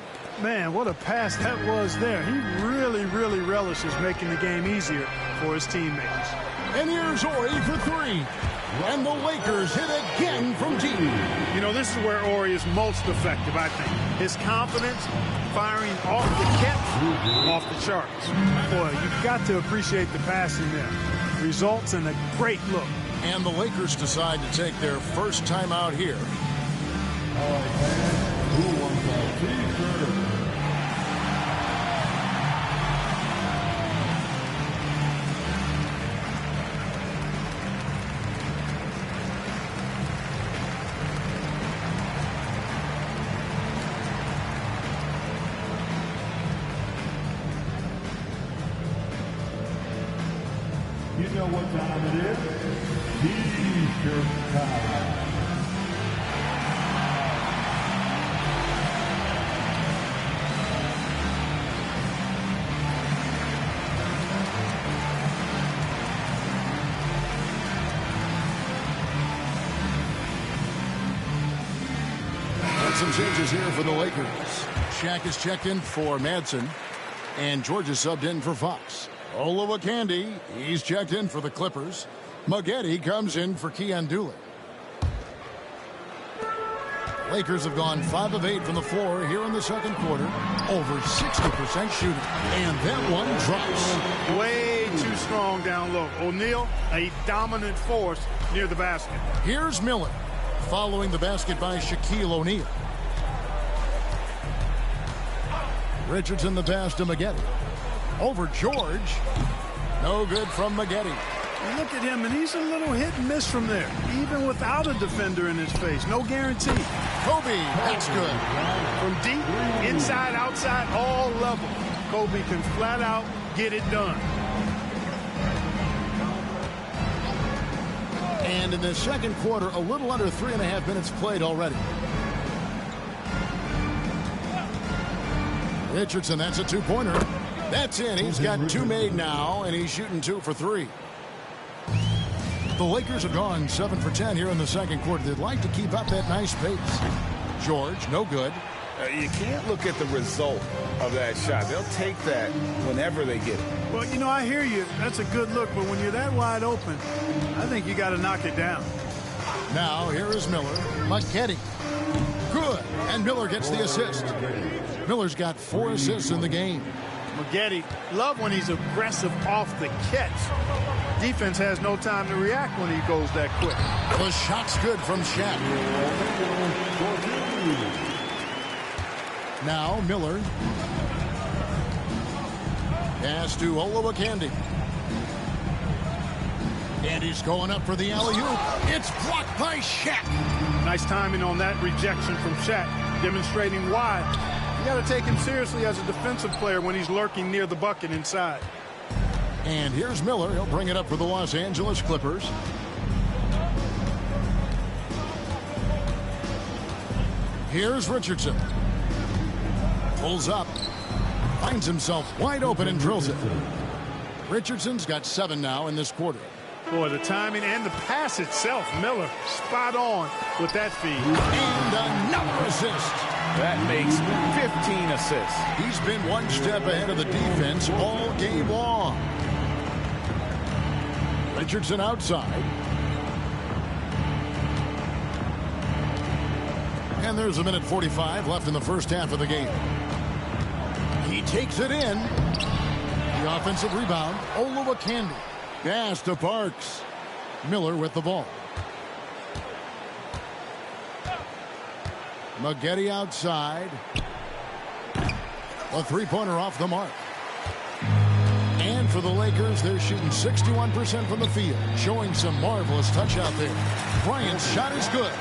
Man, what a pass that was there. He really, really relishes making the game easier for his teammates. And here's Ori for 3. And the Lakers hit again from deep. You know, this is where Ori is most effective, I think. His confidence, firing off the catch, off the charts. Boy, you've got to appreciate the passing there. Results in a great look. And the Lakers decide to take their first time out here. All right, fans, who wants a T-shirt? You know what time it is? T-shirt time. usage is here for the Lakers. Shaq is checked in for Madsen, and George is subbed in for Fox. Olowokandi, he's checked in for the Clippers. Maggette comes in for Keon Dooley. Lakers have gone 5 of 8 from the floor here in the second quarter. Over 60% shooting. And that one drops. Way too strong down low. O'Neal, a dominant force near the basket. Here's Miller, following the basket by Shaquille O'Neal. Richardson the pass to Maggette. Over George. No good from Maggette. Look at him, and he's a little hit and miss from there, even without a defender in his face. No guarantee. Kobe, that's good. From deep, inside, outside, all levels, Kobe can flat out get it done. And in the second quarter, a little under 3.5 minutes played already. Richardson, that's a two-pointer. That's in. He's got 2 made now, and he's shooting 2 for 3. The Lakers have gone 7 for 10 here in the second quarter. They'd like to keep up that nice pace. George, no good. You can't look at the result of that shot. They'll take that whenever they get it. Well, you know, I hear you. That's a good look, but when you're that wide open, I think you got to knock it down. Now, here is Miller. Maggette. Good. And Miller gets the assist. Miller's got 4 assists in the game. Maggette, love when he's aggressive off the catch. Defense has no time to react when he goes that quick. The shot's good from Shaq. Now Miller. Pass to Olowokandi. And he's going up for the alley-oop. It's blocked by Shaq. Nice timing on that rejection from Shaq, demonstrating why you got to take him seriously as a defensive player when he's lurking near the bucket inside. And here's Miller. He'll bring it up for the Los Angeles Clippers. Here's Richardson. Pulls up. Finds himself wide open and drills it. Richardson's got 7 now in this quarter. Boy, the timing and the pass itself, Miller, spot on with that feed. And another assist. That makes 15 assists. He's been one step ahead of the defense all game long. Richardson outside. And there's 1:45 left in the first half of the game. He takes it in. The offensive rebound, Olowokandi. Pass to Parks. Miller with the ball. Maggette outside. A three-pointer off the mark. And for the Lakers, they're shooting 61% from the field, showing some marvelous touch out there. Bryant's shot is good.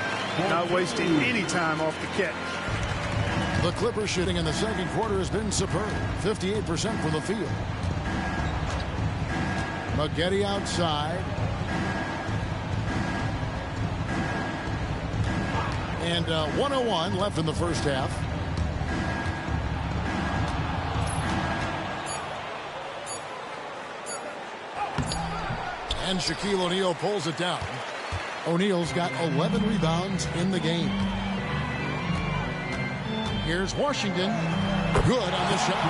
Not wasting any time off the catch. The Clippers shooting in the second quarter has been superb, 58% from the field. Maggette outside. And 1:01 left in the first half. And Shaquille O'Neal pulls it down. O'Neal's got 11 rebounds in the game. Here's Washington. Good on the shot.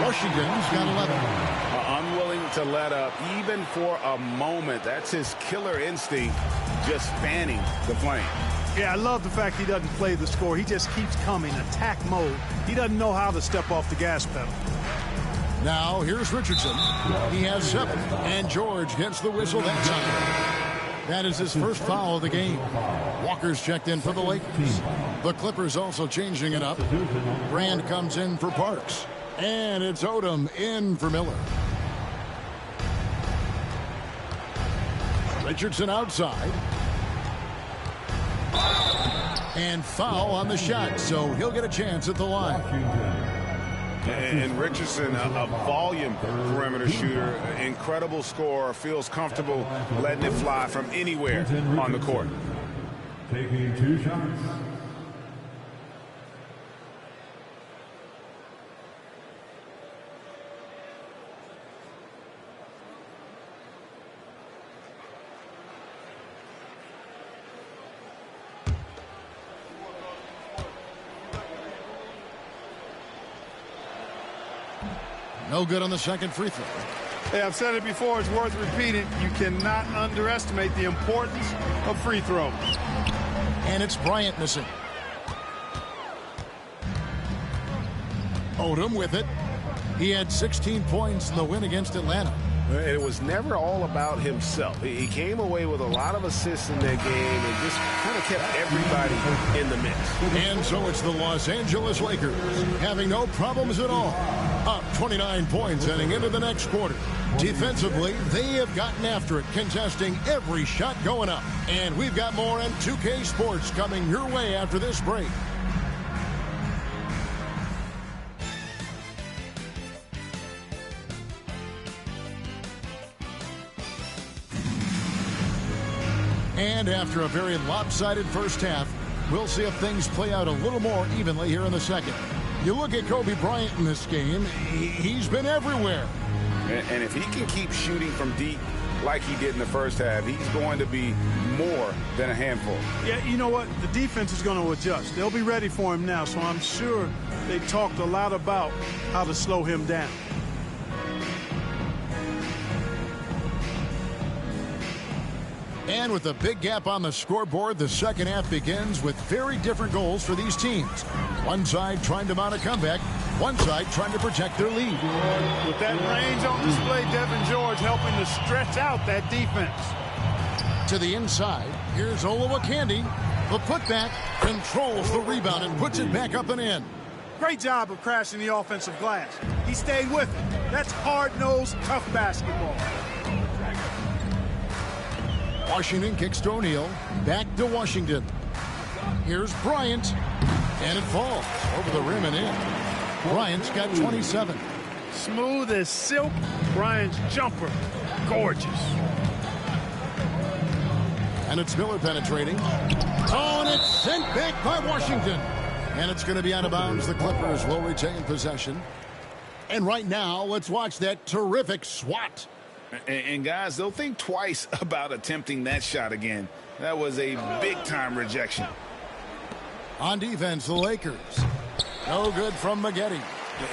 Washington's got 11. Unwilling to let up even for a moment. That's his killer instinct, just fanning the flame. Yeah, I love the fact he doesn't play the score. He just keeps coming, attack mode. He doesn't know how to step off the gas pedal. Now here's Richardson. He has 7. And George gets the whistle that time. That is his first foul of the game. Walker's checked in for the Lakers. The Clippers also changing it up. Brand comes in for Parks. And it's Odom in for Miller. Richardson outside. And foul on the shot, so he'll get a chance at the line. And Richardson, a volume perimeter shooter, incredible scorer, feels comfortable letting it fly from anywhere on the court. Taking 2 shots. No good on the second free throw. Hey, I've said it before. It's worth repeating. You cannot underestimate the importance of free throws. And it's Bryant missing. Odom with it. He had 16 points in the win against Atlanta. It was never all about himself. He came away with a lot of assists in that game and just kind of kept everybody in the mix. And so it's the Los Angeles Lakers having no problems at all. Up 29 points heading into the next quarter. Defensively, they have gotten after it, contesting every shot going up. And we've got more on 2K Sports coming your way after this break. And after a very lopsided first half, we'll see if things play out a little more evenly here in the second. You look at Kobe Bryant in this game, he's been everywhere. And if he can keep shooting from deep like he did in the first half, he's going to be more than a handful. Yeah, you know what? The defense is going to adjust. They'll be ready for him now, so I'm sure they talked a lot about how to slow him down. And with a big gap on the scoreboard, the second half begins with very different goals for these teams. One side trying to mount a comeback, one side trying to protect their lead. With that range on display, Devin George helping to stretch out that defense. To the inside, here's Olowokandi. The putback controls the rebound and puts it back up and in. Great job of crashing the offensive glass. He stayed with it. That's hard-nosed, tough basketball. Washington kicks to O'Neal. Back to Washington. Here's Bryant. And it falls over the rim and in. Bryant's got 27. Smooth as silk. Bryant's jumper. Gorgeous. And it's Miller penetrating. Oh, and it's sent back by Washington. And it's going to be out of bounds. The Clippers will retain possession. And right now, let's watch that terrific swat. And guys, they'll think twice about attempting that shot again. That was a big-time rejection. On defense, the Lakers. No good from Maggette.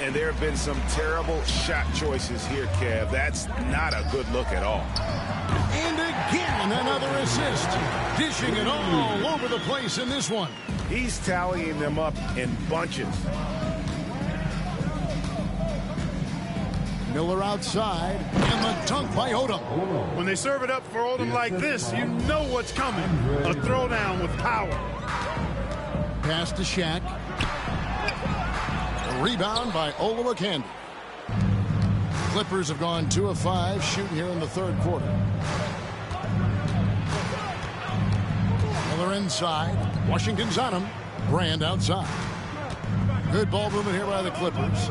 And there have been some terrible shot choices here, Kev. That's not a good look at all. And again, another assist. Dishing it all over the place in this one. He's tallying them up in bunches. Miller outside, and the dunk by Odom. When they serve it up for Odom like this, you know what's coming. A throwdown with power. Pass to Shaq. A rebound by Olowokandi. Clippers have gone 2 of 5 shooting here in the third quarter. Miller inside. Washington's on him. Brand outside. Good ball movement here by the Clippers.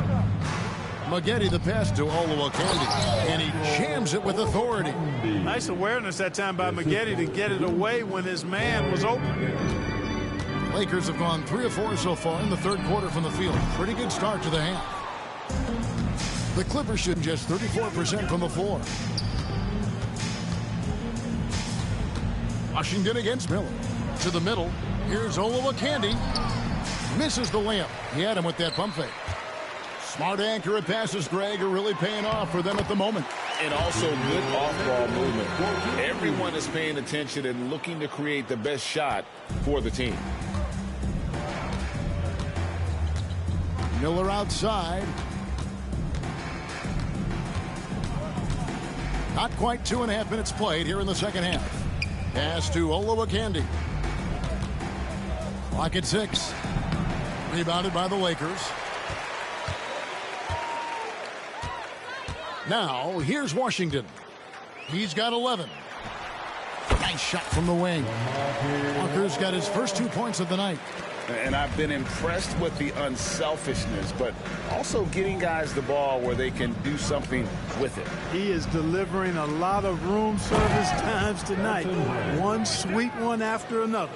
Maggette the pass to Olowokandi, and he jams it with authority. Nice awareness that time by Maggette to get it away when his man was open. Lakers have gone 3 of 4 so far in the third quarter from the field. Pretty good start to the half. The Clippers shoot just 34% from the floor. Washington against Miller. To the middle. Here's Olowokandi. Misses the layup. He had him with that pump fake. Smart accurate passes, Greg, are really paying off for them at the moment. And also good off-ball movement. Everyone is paying attention and looking to create the best shot for the team. Miller outside. Not quite 2.5 minutes played here in the second half. Pass to Olowokandi. Clock at 6. Rebounded by the Lakers. Now, here's Washington. He's got 11. Nice shot from the wing. Walker's got his first 2 points of the night. And I've been impressed with the unselfishness, but also getting guys the ball where they can do something with it. He is delivering a lot of room service times tonight. One sweet one after another.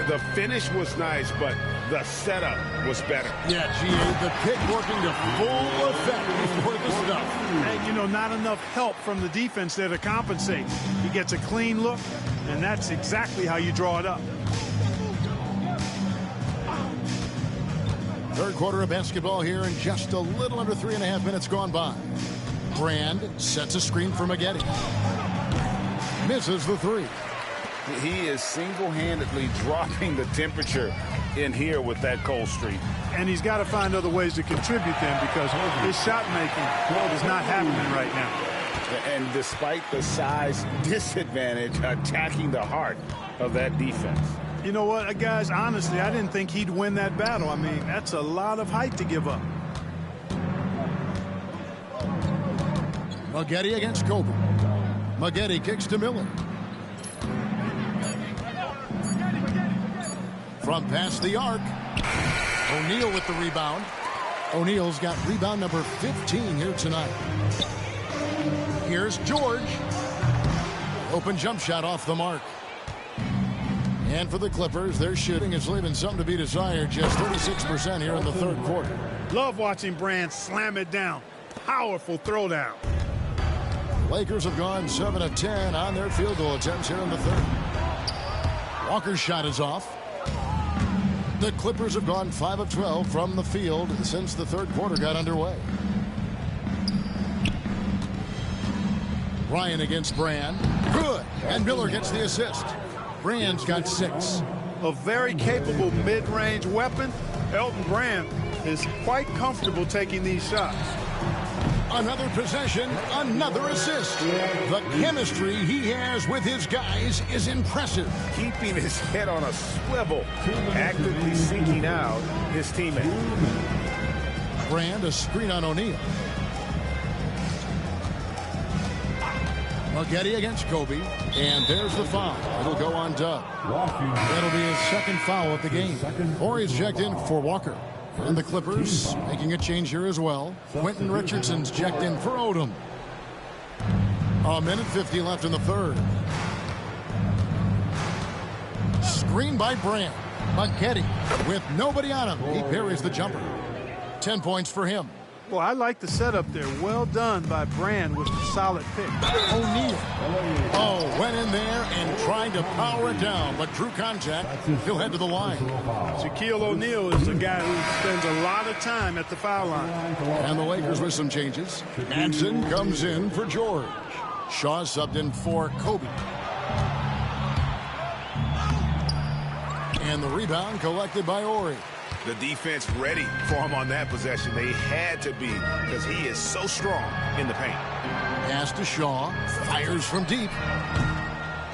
The finish was nice, but the setup was better. Yeah, G.A., the pick working to full effect before the stuff. And, you know, not enough help from the defense there to compensate. He gets a clean look, and that's exactly how you draw it up. Third quarter of basketball here in just a little under 3.5 minutes gone by. Brand sets a screen for Maggette. Misses the three. He is single-handedly dropping the temperature in here with that cold streak. And he's got to find other ways to contribute then, because his shot making is not happening right now. And despite the size disadvantage, attacking the heart of that defense. You know what, guys, honestly, I didn't think he'd win that battle. I mean, that's a lot of height to give up. Maggette against Kobe. Maggette kicks to Miller. From past the arc. O'Neal with the rebound. O'Neal's got rebound number 15 here tonight. Here's George. Open jump shot off the mark. And for the Clippers, their shooting is leaving something to be desired. Just 36% here in the third quarter. Love watching Brand slam it down. Powerful throwdown. Lakers have gone 7 of 10 on their field goal attempts here in the third. Walker's shot is off. The Clippers have gone 5 of 12 from the field since the third quarter got underway. Ryan against Brand. Good. And Miller gets the assist. Brand's got 6. A very capable mid-range weapon. Elton Brand is quite comfortable taking these shots. Another possession, another assist. The chemistry he has with his guys is impressive. Keeping his head on a swivel, actively seeking out his teammate. Brand, a screen on O'Neal. Maggette against Kobe, and there's the foul. It'll go on Dub. That'll be his second foul of the game. Horry's checked in for Walker. And the Clippers making a change here as well. Quentin Richardson's checked in for Odom. A minute 50 left in the third. Screen by Brand. Maggette with nobody on him. He parries the jumper. 10 points for him. Well, I like the setup there. Well done by Brand with the solid pick. O'Neal. Oh, went in there and tried to power it down, but drew contact. He'll head to the line. Shaquille O'Neal is a guy who spends a lot of time at the foul line. And the Lakers with some changes. Manson comes in for George. Shaw subbed in for Kobe. And the rebound collected by Horry. The defense ready for him on that possession. They had to be, because he is so strong in the paint. Pass to Shaw. Fires from deep.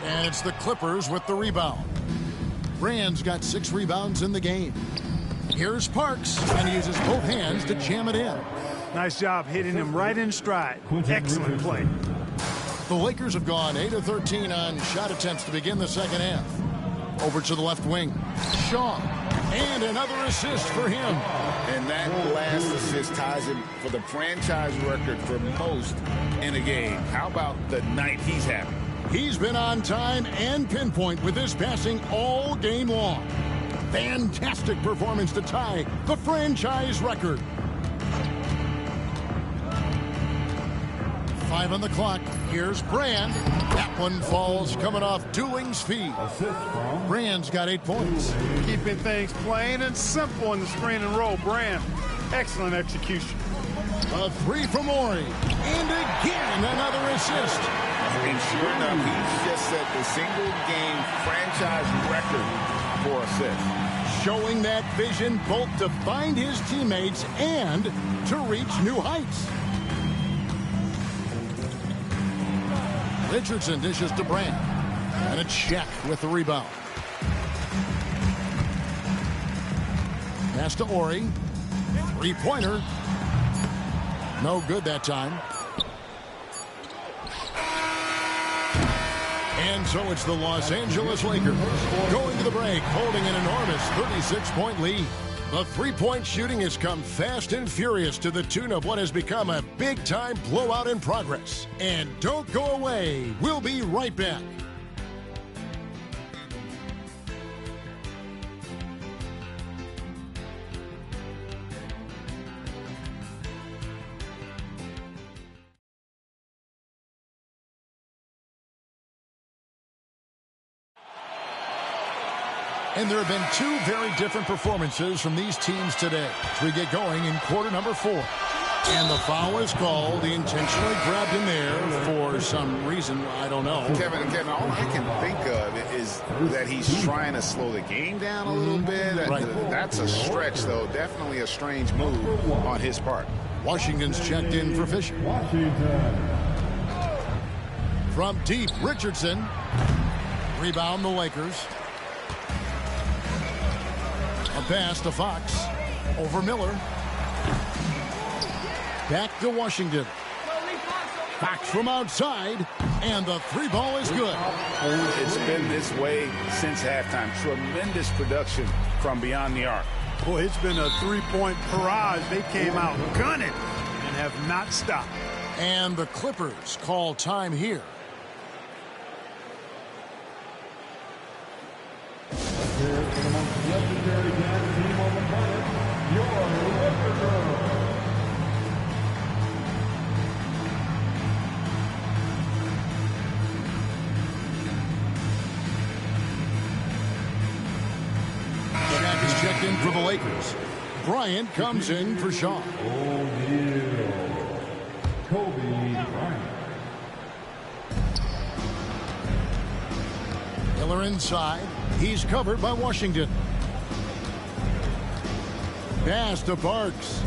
And it's the Clippers with the rebound. Brand's got 6 rebounds in the game. Here's Parks, and he uses both hands to jam it in. Nice job hitting him right in stride. Excellent play. The Lakers have gone 8 of 13 on shot attempts to begin the second half. Over to the left wing. Shaw. And another assist for him. And that last assist ties him for the franchise record for most in a game. How about the night he's having? He's been on time and pinpoint with his passing all game long. Fantastic performance to tie the franchise record. 5 on the clock. Here's Brand. That one falls coming off Dooling's feet. Brand's got 8 points. Keeping things plain and simple in the screen and roll. Brand, excellent execution. A 3 from Horry. And again, another assist. And sure enough, he's just set the single-game franchise record for assists. Showing that vision both to find his teammates and to reach new heights. Richardson dishes to Brand. And a check with the rebound. Pass to Horry. 3-pointer. No good that time. And so it's the Los Angeles Lakers going to the break, holding an enormous 36-point lead. The three-point shooting has come fast and furious to the tune of what has become a big-time blowout in progress. And don't go away. We'll be right back. And there have been two very different performances from these teams today as we get going in quarter number 4. And the foul is called. He intentionally grabbed him there for some reason. I don't know. Kevin, all I can think of is that he's trying to slow the game down a little bit. Right. That's a stretch, though. Definitely a strange move on his part. Washington's checked in for Fisher. From deep, Richardson. Rebound the Lakers. A pass to Fox. Over Miller. Back to Washington. Fox from outside. And the three ball is good. It's been this way since halftime. Tremendous production from beyond the arc. Boy, it's been a three-point barrage. They came out gunning and have not stopped. And the Clippers call time here. Shaq is checked in for the Lakers. Bryant comes in for Shaw. Kobe Bryant. Miller inside. He's covered by Washington. Pass to Parks.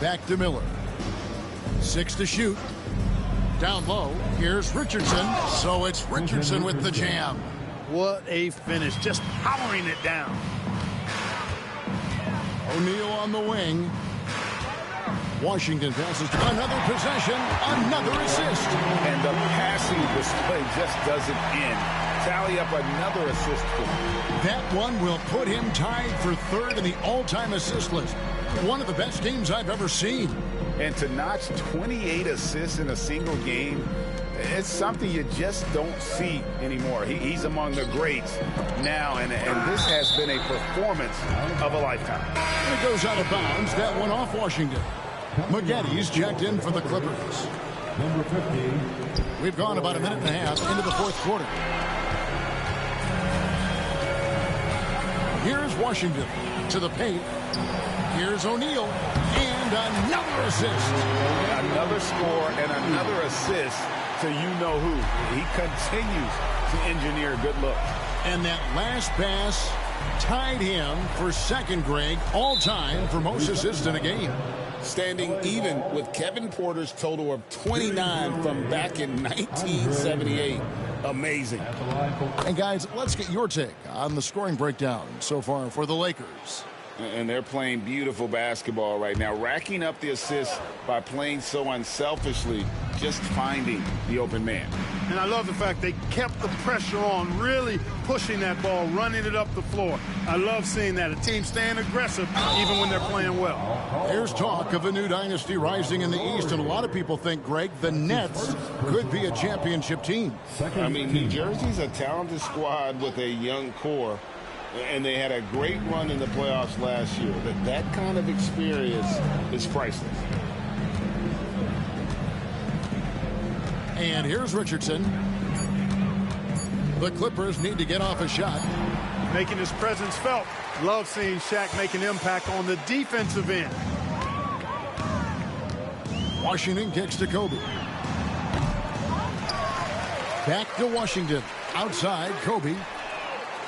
Back to Miller. 6 to shoot. Down low. Here's Richardson. So it's Richardson with the jam. What a finish. Just powering it down. O'Neal on the wing. Washington passes to another possession, another assist. And the passing display just doesn't end. Tally up another assist. That one will put him tied for third in the all-time assist list. One of the best games I've ever seen. And to notch 28 assists in a single game, it's something you just don't see anymore. He's among the greats now, and this has been a performance of a lifetime. And it goes out of bounds. That one off Washington. McGetty's checked in for the Clippers. Number 15. We've gone about a minute and a half into the fourth quarter. Here's Washington to the paint. Here's O'Neal. And another assist. Another score and another assist to you-know-who. He continues to engineer good looks. And that last pass tied him for second, Greg, all-time for most assists in a game. Standing even with Kevin Porter's total of 29 from back in 1978. Amazing. And guys, let's get your take on the scoring breakdown so far for the Lakers. And they're playing beautiful basketball right now, racking up the assists by playing so unselfishly, just finding the open man. And I love the fact they kept the pressure on, really pushing that ball, running it up the floor. I love seeing that. A team staying aggressive even when they're playing well. There's talk of a new dynasty rising in the East, and a lot of people think, Greg, the Nets could be a championship team. I mean, New Jersey's a talented squad with a young core. And they had a great run in the playoffs last year. That kind of experience is priceless. And here's Richardson. The Clippers need to get off a shot. Making his presence felt. Love seeing Shaq make an impact on the defensive end. Washington kicks to Kobe. Back to Washington. Outside, Kobe.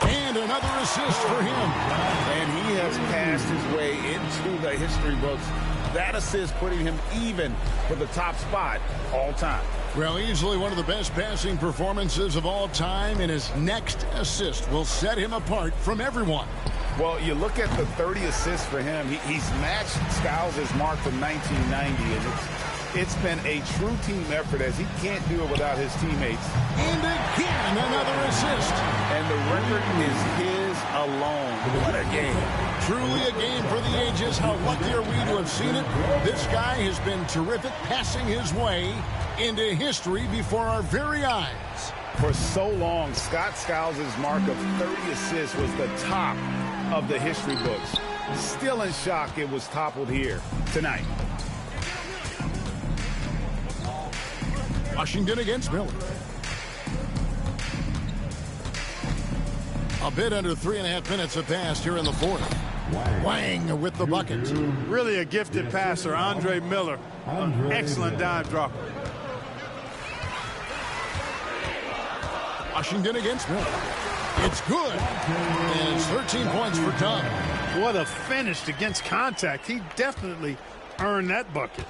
And another assist for him. And he has passed his way into the history books. That assist putting him even for the top spot all time. Well, easily one of the best passing performances of all time, and his next assist will set him apart from everyone. Well, you look at the 30 assists for him. He's matched Skiles' mark from 1990, and it's been a true team effort as he can't do it without his teammates. And again, another assist. And the record is his alone. What a game. Truly a game for the ages. How lucky are we to have seen it? This guy has been terrific, passing his way into history before our very eyes. For so long, Scott Skiles' mark of 30 assists was the top of the history books. Still in shock it was toppled here tonight. Washington against Miller. A bit under 3.5 minutes have passed here in the fourth. Wang with the bucket. Really a gifted passer, Andre Miller. Excellent dime dropper. Washington against Miller. It's good. And it's 13 points for Dunn. What a finish against contact. He definitely earned that bucket.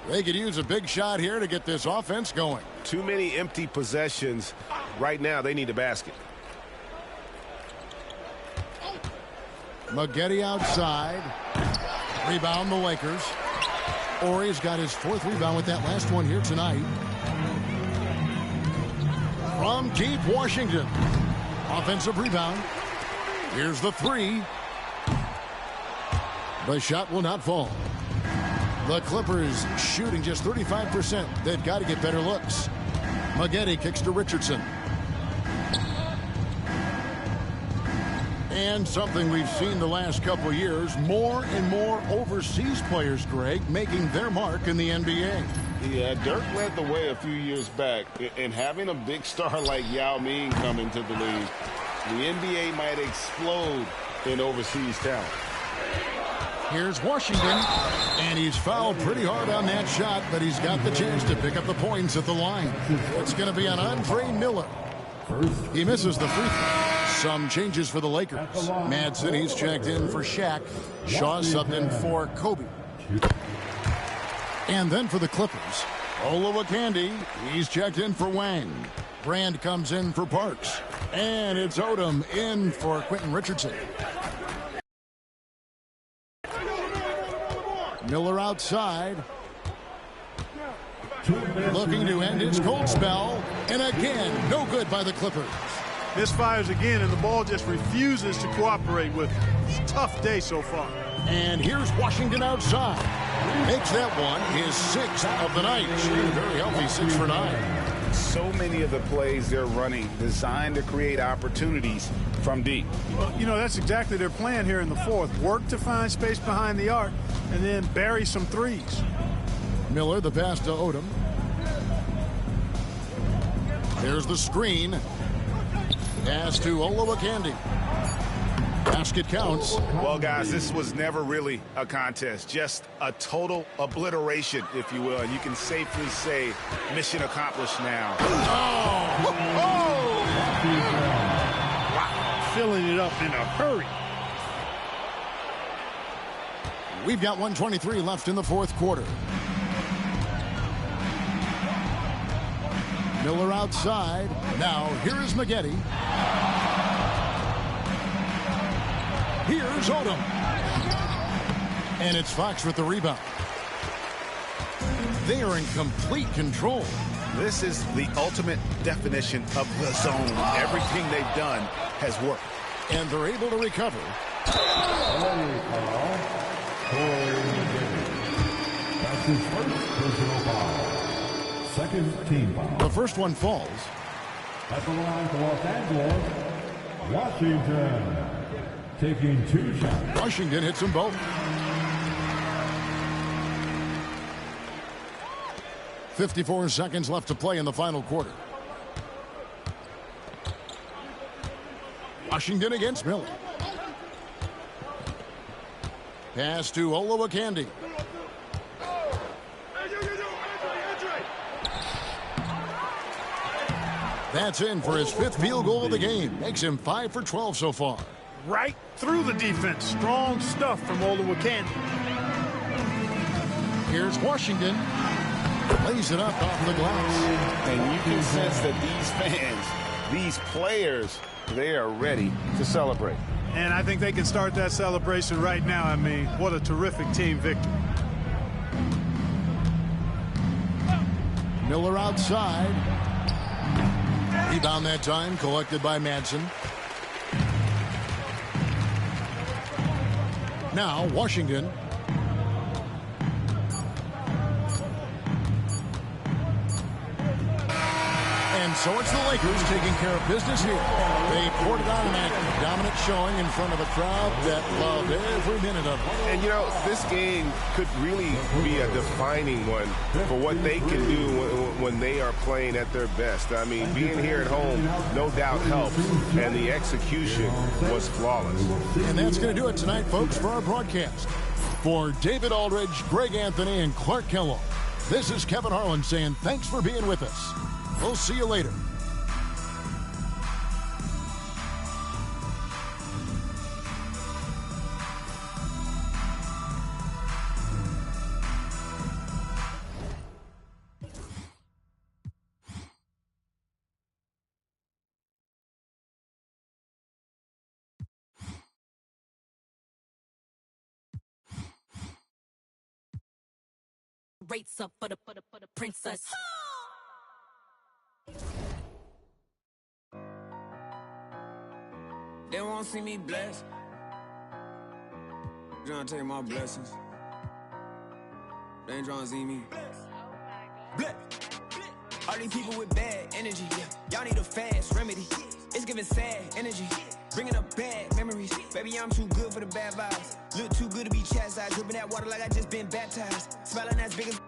They could use a big shot here to get this offense going. Too many empty possessions. Right now, they need a basket. Maggette outside. Rebound the Lakers. Horry's got his 4th rebound with that last one here tonight. From deep, Washington. Offensive rebound. Here's the 3. The shot will not fall. The Clippers shooting just 35%. They've got to get better looks. Maggette kicks to Richardson. And something we've seen the last couple years, more and more overseas players, Greg, making their mark in the NBA. Yeah, Dirk led the way a few years back, and having a big star like Yao Ming come into the league, the NBA might explode in overseas talent. Here's Washington, and he's fouled pretty hard on that shot, but he's got the chance to pick up the points at the line. It's going to be on Andre Miller. He misses the free throw. Some changes for the Lakers. Madsen, he's checked in for Shaq. Shaw subbed in for Kobe. And then for the Clippers, Olowokandi, he's checked in for Wang. Brand comes in for Parks. And it's Odom in for Quentin Richardson. Miller outside. Looking to end his cold spell. And again, no good by the Clippers. Misfires again, and the ball just refuses to cooperate with him. It's a tough day so far. And here's Washington outside. Makes that one his 6th of the night. Shooting very healthy, 6 for 9. So many of the plays they're running designed to create opportunities from deep. Well, you know, that's exactly their plan here in the fourth. Work to find space behind the arc and then bury some threes. Miller, the pass to Odom. There's the screen. Pass to Olowokandi. Basket counts. Well, guys, this was never really a contest. Just a total obliteration, if you will. And you can safely say mission accomplished now. Oh! Wow. Filling it up in a hurry. We've got 1:23 left in the fourth quarter. Miller outside. Now, here is Maggette. Here's Odom. And it's Fox with the rebound. They are in complete control. This is the ultimate definition of the zone. Everything they've done has worked. And they're able to recover. That's his first personal foul. Second team foul. The first one falls. At the line for Los Angeles, Washington. Taking 2 shots. Washington hits them both. 54 seconds left to play in the final quarter. Washington against Miller. Pass to Olowokandi. That's in for his 5th field goal of the game. Makes him 5 for 12 so far. Right through the defense. Strong stuff from Olowokandi. Here's Washington. Lays it up off the glass. And you can sense that these fans, these players, they are ready to celebrate. And I think they can start that celebration right now. I mean, what a terrific team victory. Miller outside. Rebound that time, collected by Madsen. Now, Washington. And So it's the Lakers taking care of business here. They poured it on tonight. Dominant showing in front of a crowd that loved every minute of it. And, you know, this game could really be a defining one for what they can do when they are playing at their best. I mean, being here at home no doubt helps, and the execution was flawless. And that's going to do it tonight, folks, for our broadcast. For David Aldridge, Greg Anthony, and Clark Kellogg, this is Kevin Harlan saying thanks for being with us. We'll see you later. Rates up for the princess. They won't see me blessed. Trying to take my blessings. They ain't trying to see me blessed. All these people with bad energy, y'all need a fast remedy. It's giving sad energy, bringing up bad memories. Baby, I'm too good for the bad vibes. Look too good to be chastised. Dripping that water like I just been baptized. Smiling as big as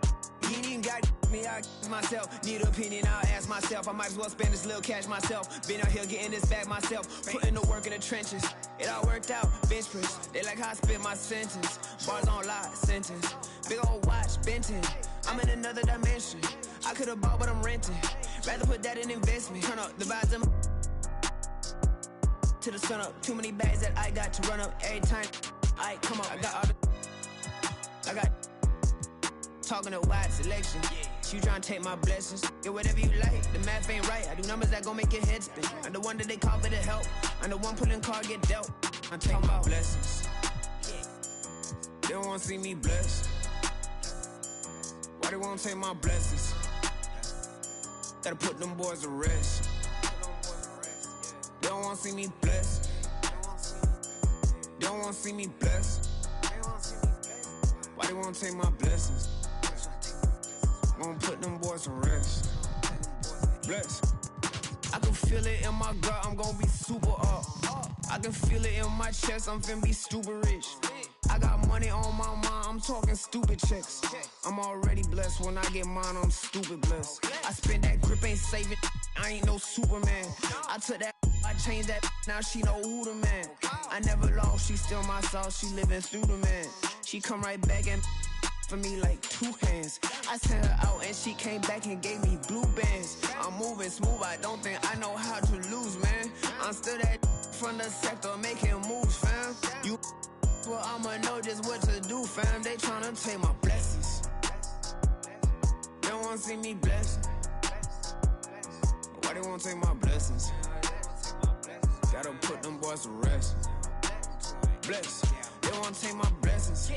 he ain't even got me. I myself need an opinion. I'll ask myself. I might as well spend this little cash myself. Been out here getting this back myself. Putting the work in the trenches. It all worked out. Bench press. They like how I spit my sentence. Bars on lot sentence. Big old watch Benton. I'm in another dimension. I could've bought, but I'm renting. Rather put that in investment. Turn up the vibes of to the sun up. Too many bags that I got to run up every time. I come up. I got all the. I got talking a wide selection. You trying to take my blessings. Get whatever you like. The math ain't right. I do numbers that gon' make your head spin. I'm the one that they call for the help. I'm the one pulling car get dealt. I'm taking my blessings. They don't wanna see me blessed. Why they won't take my blessings? Gotta put them boys to rest. They don't wanna see me blessed. They don't wanna see me blessed. Why they won't take my blessings? Won't put them boys to rest. Bless. I can feel it in my gut, I'm gonna be super up. I can feel it in my chest, I'm finna be stupid rich. I got money on my mind, I'm talking stupid checks. I'm already blessed, when I get mine, I'm stupid blessed. I spend that grip, ain't saving, I ain't no Superman. I took that, I changed that, now she know who the man. I never lost, she still my sauce, she living through the man. She come right back and for me like two hands. I sent her out and she came back and gave me blue bands. I'm moving smooth, I don't think I know how to lose, man. I'm still that from the sector making moves, fam. You well, I'ma know just what to do, fam. They tryna take my blessings. They don't wanna see me blessed. Why they won't take my blessings? Gotta put them boys to rest. Bless. They don't wanna take my blessings.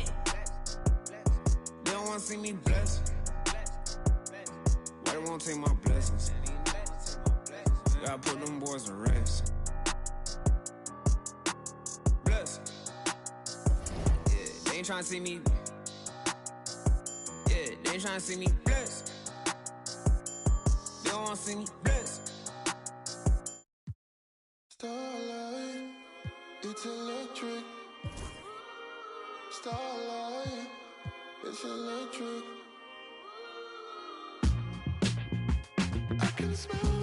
They don't wanna see me blessed. Why they won't take my blessings? Gotta put them boys to rest. Bless. Yeah, they ain't tryna see me. Yeah, they ain't tryna see me blessed. They don't wanna see me blessed. Starlight, it's electric. Starlight, it's electric. I can smell